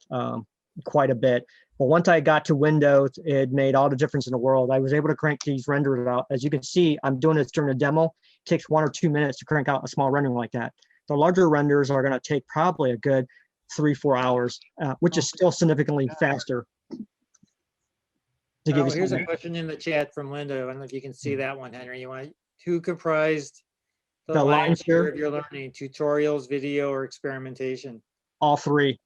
quite a bit. But once I got to Windows, it made all the difference in the world. I was able to crank these renders out. As you can see, I'm doing this during a demo. It takes 1 or 2 minutes to crank out a small rendering like that. The larger renders are going to take probably a good 3-4 hours, which is still significantly faster. To give Oh, you here's a something. question in the chat from Linda. I don't know if you can see that one, Henry. You want who comprised the The lion's lion's share share? of your learning? Tutorials, video, or experimentation? All 3.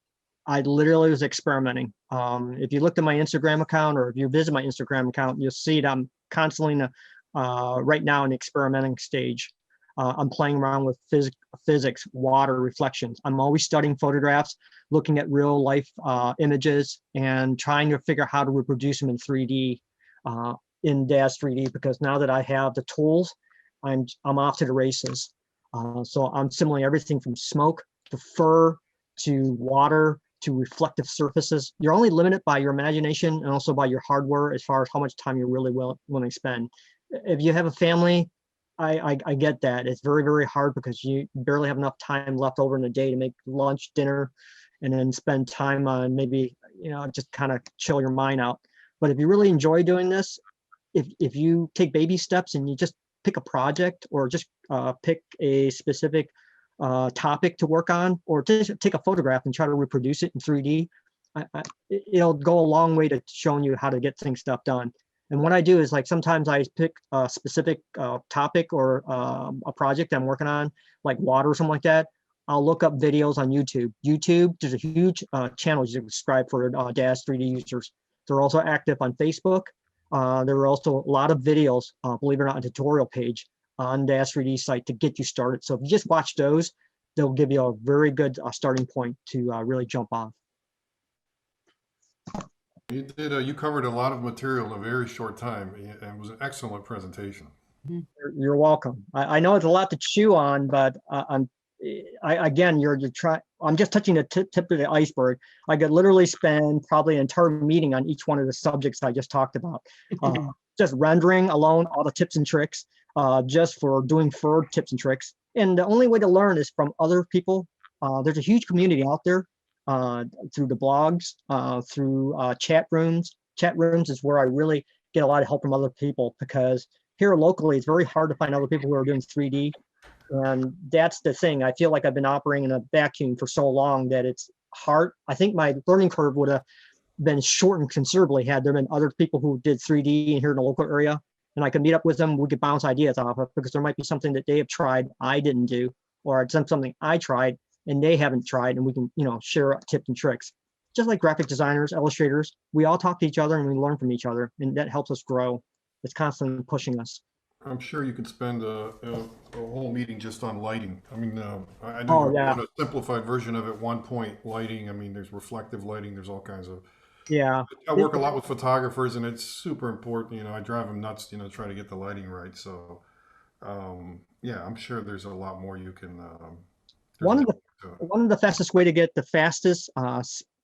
I literally was experimenting. If you looked at my Instagram account, or if you visit my Instagram account, you'll see that I'm constantly in right now in the experimenting stage. I'm playing around with physics, water, reflections. I'm always studying photographs, looking at real life images, and trying to figure out how to reproduce them in 3D, in DAZ 3D, because now that I have the tools, I'm off to the races. So I'm simulating everything from smoke to fur to water to reflective surfaces. You're only limited by your imagination and also by your hardware as far as how much time you're really willing to spend. If you have a family, I get that. It's very, very hard because you barely have enough time left over in the day to make lunch, dinner, and then spend time on maybe, you know, just kind of chill your mind out. But if you really enjoy doing this, if you take baby steps and you just pick a project, or just pick a specific topic to work on, or just take a photograph and try to reproduce it in 3D, it'll go a long way to showing you how to get stuff done. And what I do is, like, sometimes I pick a specific topic or a project I'm working on, like water or something like that. I'll look up videos on YouTube. YouTube, there's a huge channel you can subscribe for DAZ 3D users. They're also active on Facebook. There are also a lot of videos, believe it or not, a tutorial page on DAZ 3D site to get you started. So if you just watch those, they'll give you a very good starting point to really jump off. You did. You covered a lot of material in a very short time, and it was an excellent presentation. You're welcome. I know it's a lot to chew on, but again, you're trying. I'm just touching the tip of the iceberg. I could literally spend probably an entire meeting on each one of the subjects I just talked about. Just rendering alone, all the tips and tricks, just for doing fur tips and tricks. And the only way to learn is from other people. There's a huge community out there through the blogs, through chat rooms. Chat rooms is where I really get a lot of help from other people, because here locally, it's very hard to find other people who are doing 3D. And that's the thing. I feel like I've been operating in a vacuum for so long that it's hard. I think my learning curve would have been shortened considerably had there been other people who did 3D here in the local area, and I could meet up with them. We could bounce ideas off of, because there might be something that they have tried I didn't do, or it's something I tried and they haven't tried, and we can, you know, share tips and tricks. Just like graphic designers, illustrators, we all talk to each other and we learn from each other, and that helps us grow. It's constantly pushing us. I'm sure you could spend a whole meeting just on lighting. I mean, I know Oh, you're yeah. on a simplified version of it, 1 point lighting. I mean, there's reflective lighting, there's all kinds of. Yeah. I work a lot with photographers, and it's super important. You know, I drive them nuts. You know, try to get the lighting right. So, yeah, I'm sure there's a lot more you can. There's a One of lot the more to it. one of the fastest way to get the fastest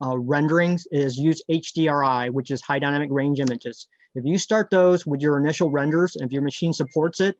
renderings is use HDRI, which is high dynamic range images. If you start those with your initial renders, and if your machine supports it,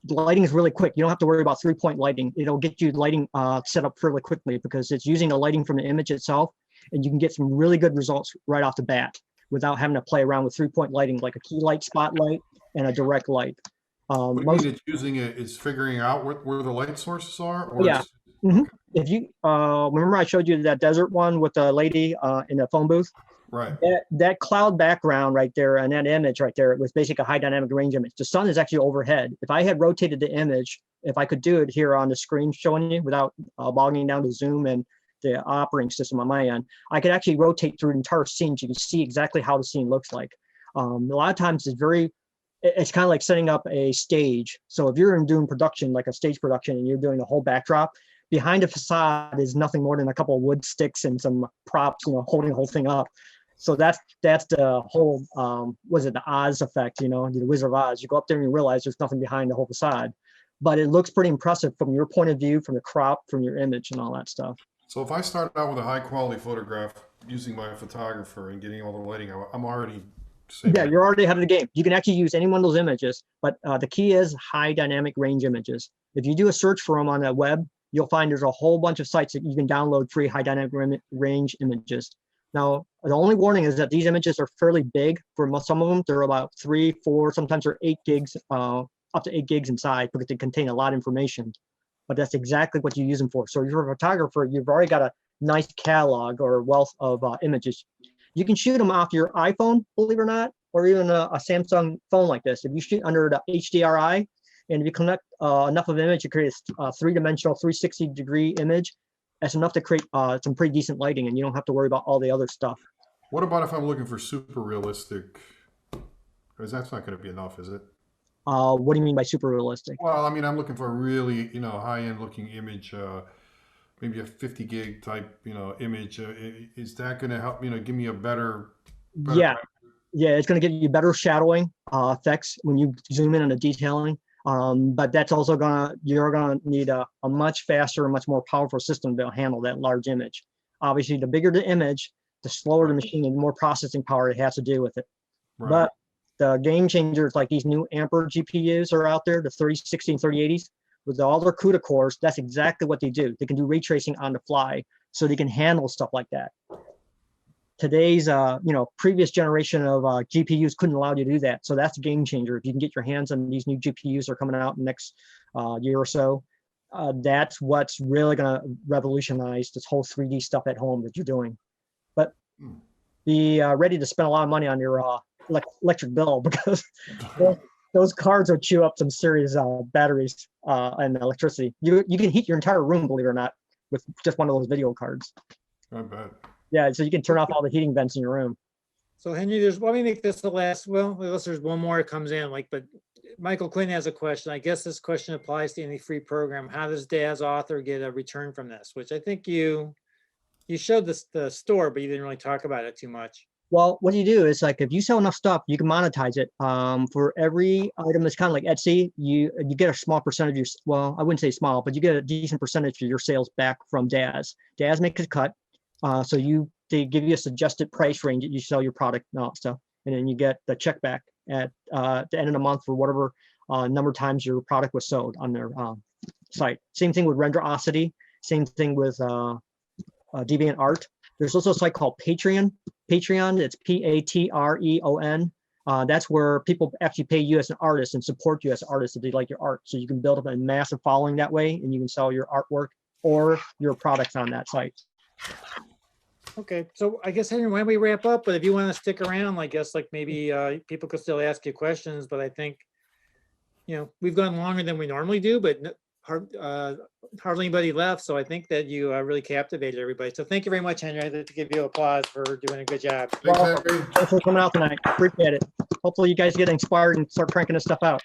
the lighting is really quick. You don't have to worry about 3-point lighting. It'll get you lighting set up fairly quickly because it's using the lighting from the image itself, and you can get some really good results right off the bat without having to play around with 3-point lighting like a key light, spotlight, and a direct light. What do you Most mean it's using it? It's figuring out where the light sources are, or Yeah. it's Mhm. If you remember, I showed you that desert one with the lady in the phone booth. right. That cloud background right there and that image right there, it was basically a high dynamic range image. The sun is actually overhead. If I had rotated the image, if I could do it here on the screen showing you without bogging down to zoom and the operating system on my end, I could actually rotate through the entire scene so you can see exactly how the scene looks like. A lot of times it's kind of like setting up a stage. So if you're doing production, like a stage production, and you're doing a whole backdrop, behind a facade is nothing more than a couple of wood sticks and some props, holding the whole thing up. So that's the whole, was it the Oz effect, the Wizard of Oz. You go up there and you realize there's nothing behind the whole facade, but it looks pretty impressive from your point of view, from the crop, from your image and all that stuff. So if I start out with a high quality photograph using my photographer and getting all the lighting, I'm already saving. Yeah, you're already ahead of the game. You can actually use any one of those images, but the key is high dynamic range images. If you do a search for them on the web, you'll find there's a whole bunch of sites that you can download free high dynamic range images. Now, the only warning is that these images are fairly big. For some of them, they're about 3, 4, sometimes they're 8 gigs, up to 8 gigs inside because they contain a lot of information. But that's exactly what you use them for. So if you're a photographer, you've already got a nice catalog or wealth of images. You can shoot them off your iPhone, believe it or not, or even a Samsung phone like this. If you shoot under the HDRI, and if you connect enough of an image, you create a 3-dimensional 360-degree image. That's enough to create some pretty decent lighting, and you don't have to worry about all the other stuff. What about if I'm looking for super realistic? Because that's not going to be enough, is it? What do you mean by super realistic? Well, I mean, I'm looking for a really, high-end looking image, maybe a 50 gig type, image. Is that going to help, give me a better? Yeah, it's going to give you better shadowing effects when you zoom in on the detailing. But that's also you're gonna need a much faster and much more powerful system to handle that large image. Obviously, the bigger the image, the slower the machine and the more processing power it has to do with it. Right. But the game changers, like these new Ampere GPUs are out there, the 3060 and 3080s, with all their CUDA cores, that's exactly what they do. They can do ray tracing on the fly, so they can handle stuff like that. Today's, previous generation of GPUs couldn't allow you to do that. So that's a game changer. If you can get your hands on these new GPUs that are coming out in the next year or so, that's what's really going to revolutionize this whole 3D stuff at home that you're doing. But be ready to spend a lot of money on your electric bill, because those cards will chew up some serious batteries and electricity. You can heat your entire room, believe it or not, with just one of those video cards. I bet. Yeah, so you can turn off all the heating vents in your room. So Henry, let me make this the last, well, unless there's one more that comes in, but Michael Quinn has a question. I guess this question applies to any free program. How does DAZ author get a return from this? Which I think you showed the store, but you didn't really talk about it too much. Well, what you do is, like, if you sell enough stuff, you can monetize it. For every item that's kind of like Etsy, you get a small percentage. Well, I wouldn't say small, but you get a decent percentage of your sales back from DAZ. DAZ makes a cut. So they give you a suggested price range that you sell your product and all that stuff, and then you get the check back at the end of the month for whatever number of times your product was sold on their site. Same thing with Renderosity. Same thing with DeviantArt. There's also a site called Patreon. Patreon, it's Patreon. That's where people actually pay you as an artist and support you as an artist if they like your art. So you can build up a massive following that way, and you can sell your artwork or your products on that site. Okay, so I guess, Henry, why don't we wrap up? But if you want to stick around, I guess maybe people could still ask you questions. But I think, we've gone longer than we normally do. But hardly anybody left, so I think that you really captivated everybody. So thank you very much, Henry. I'd like to give you applause for doing a good job. Thanks, Well, Henry. Thanks for coming out tonight. Appreciate it. Hopefully you guys get inspired and start cranking this stuff out.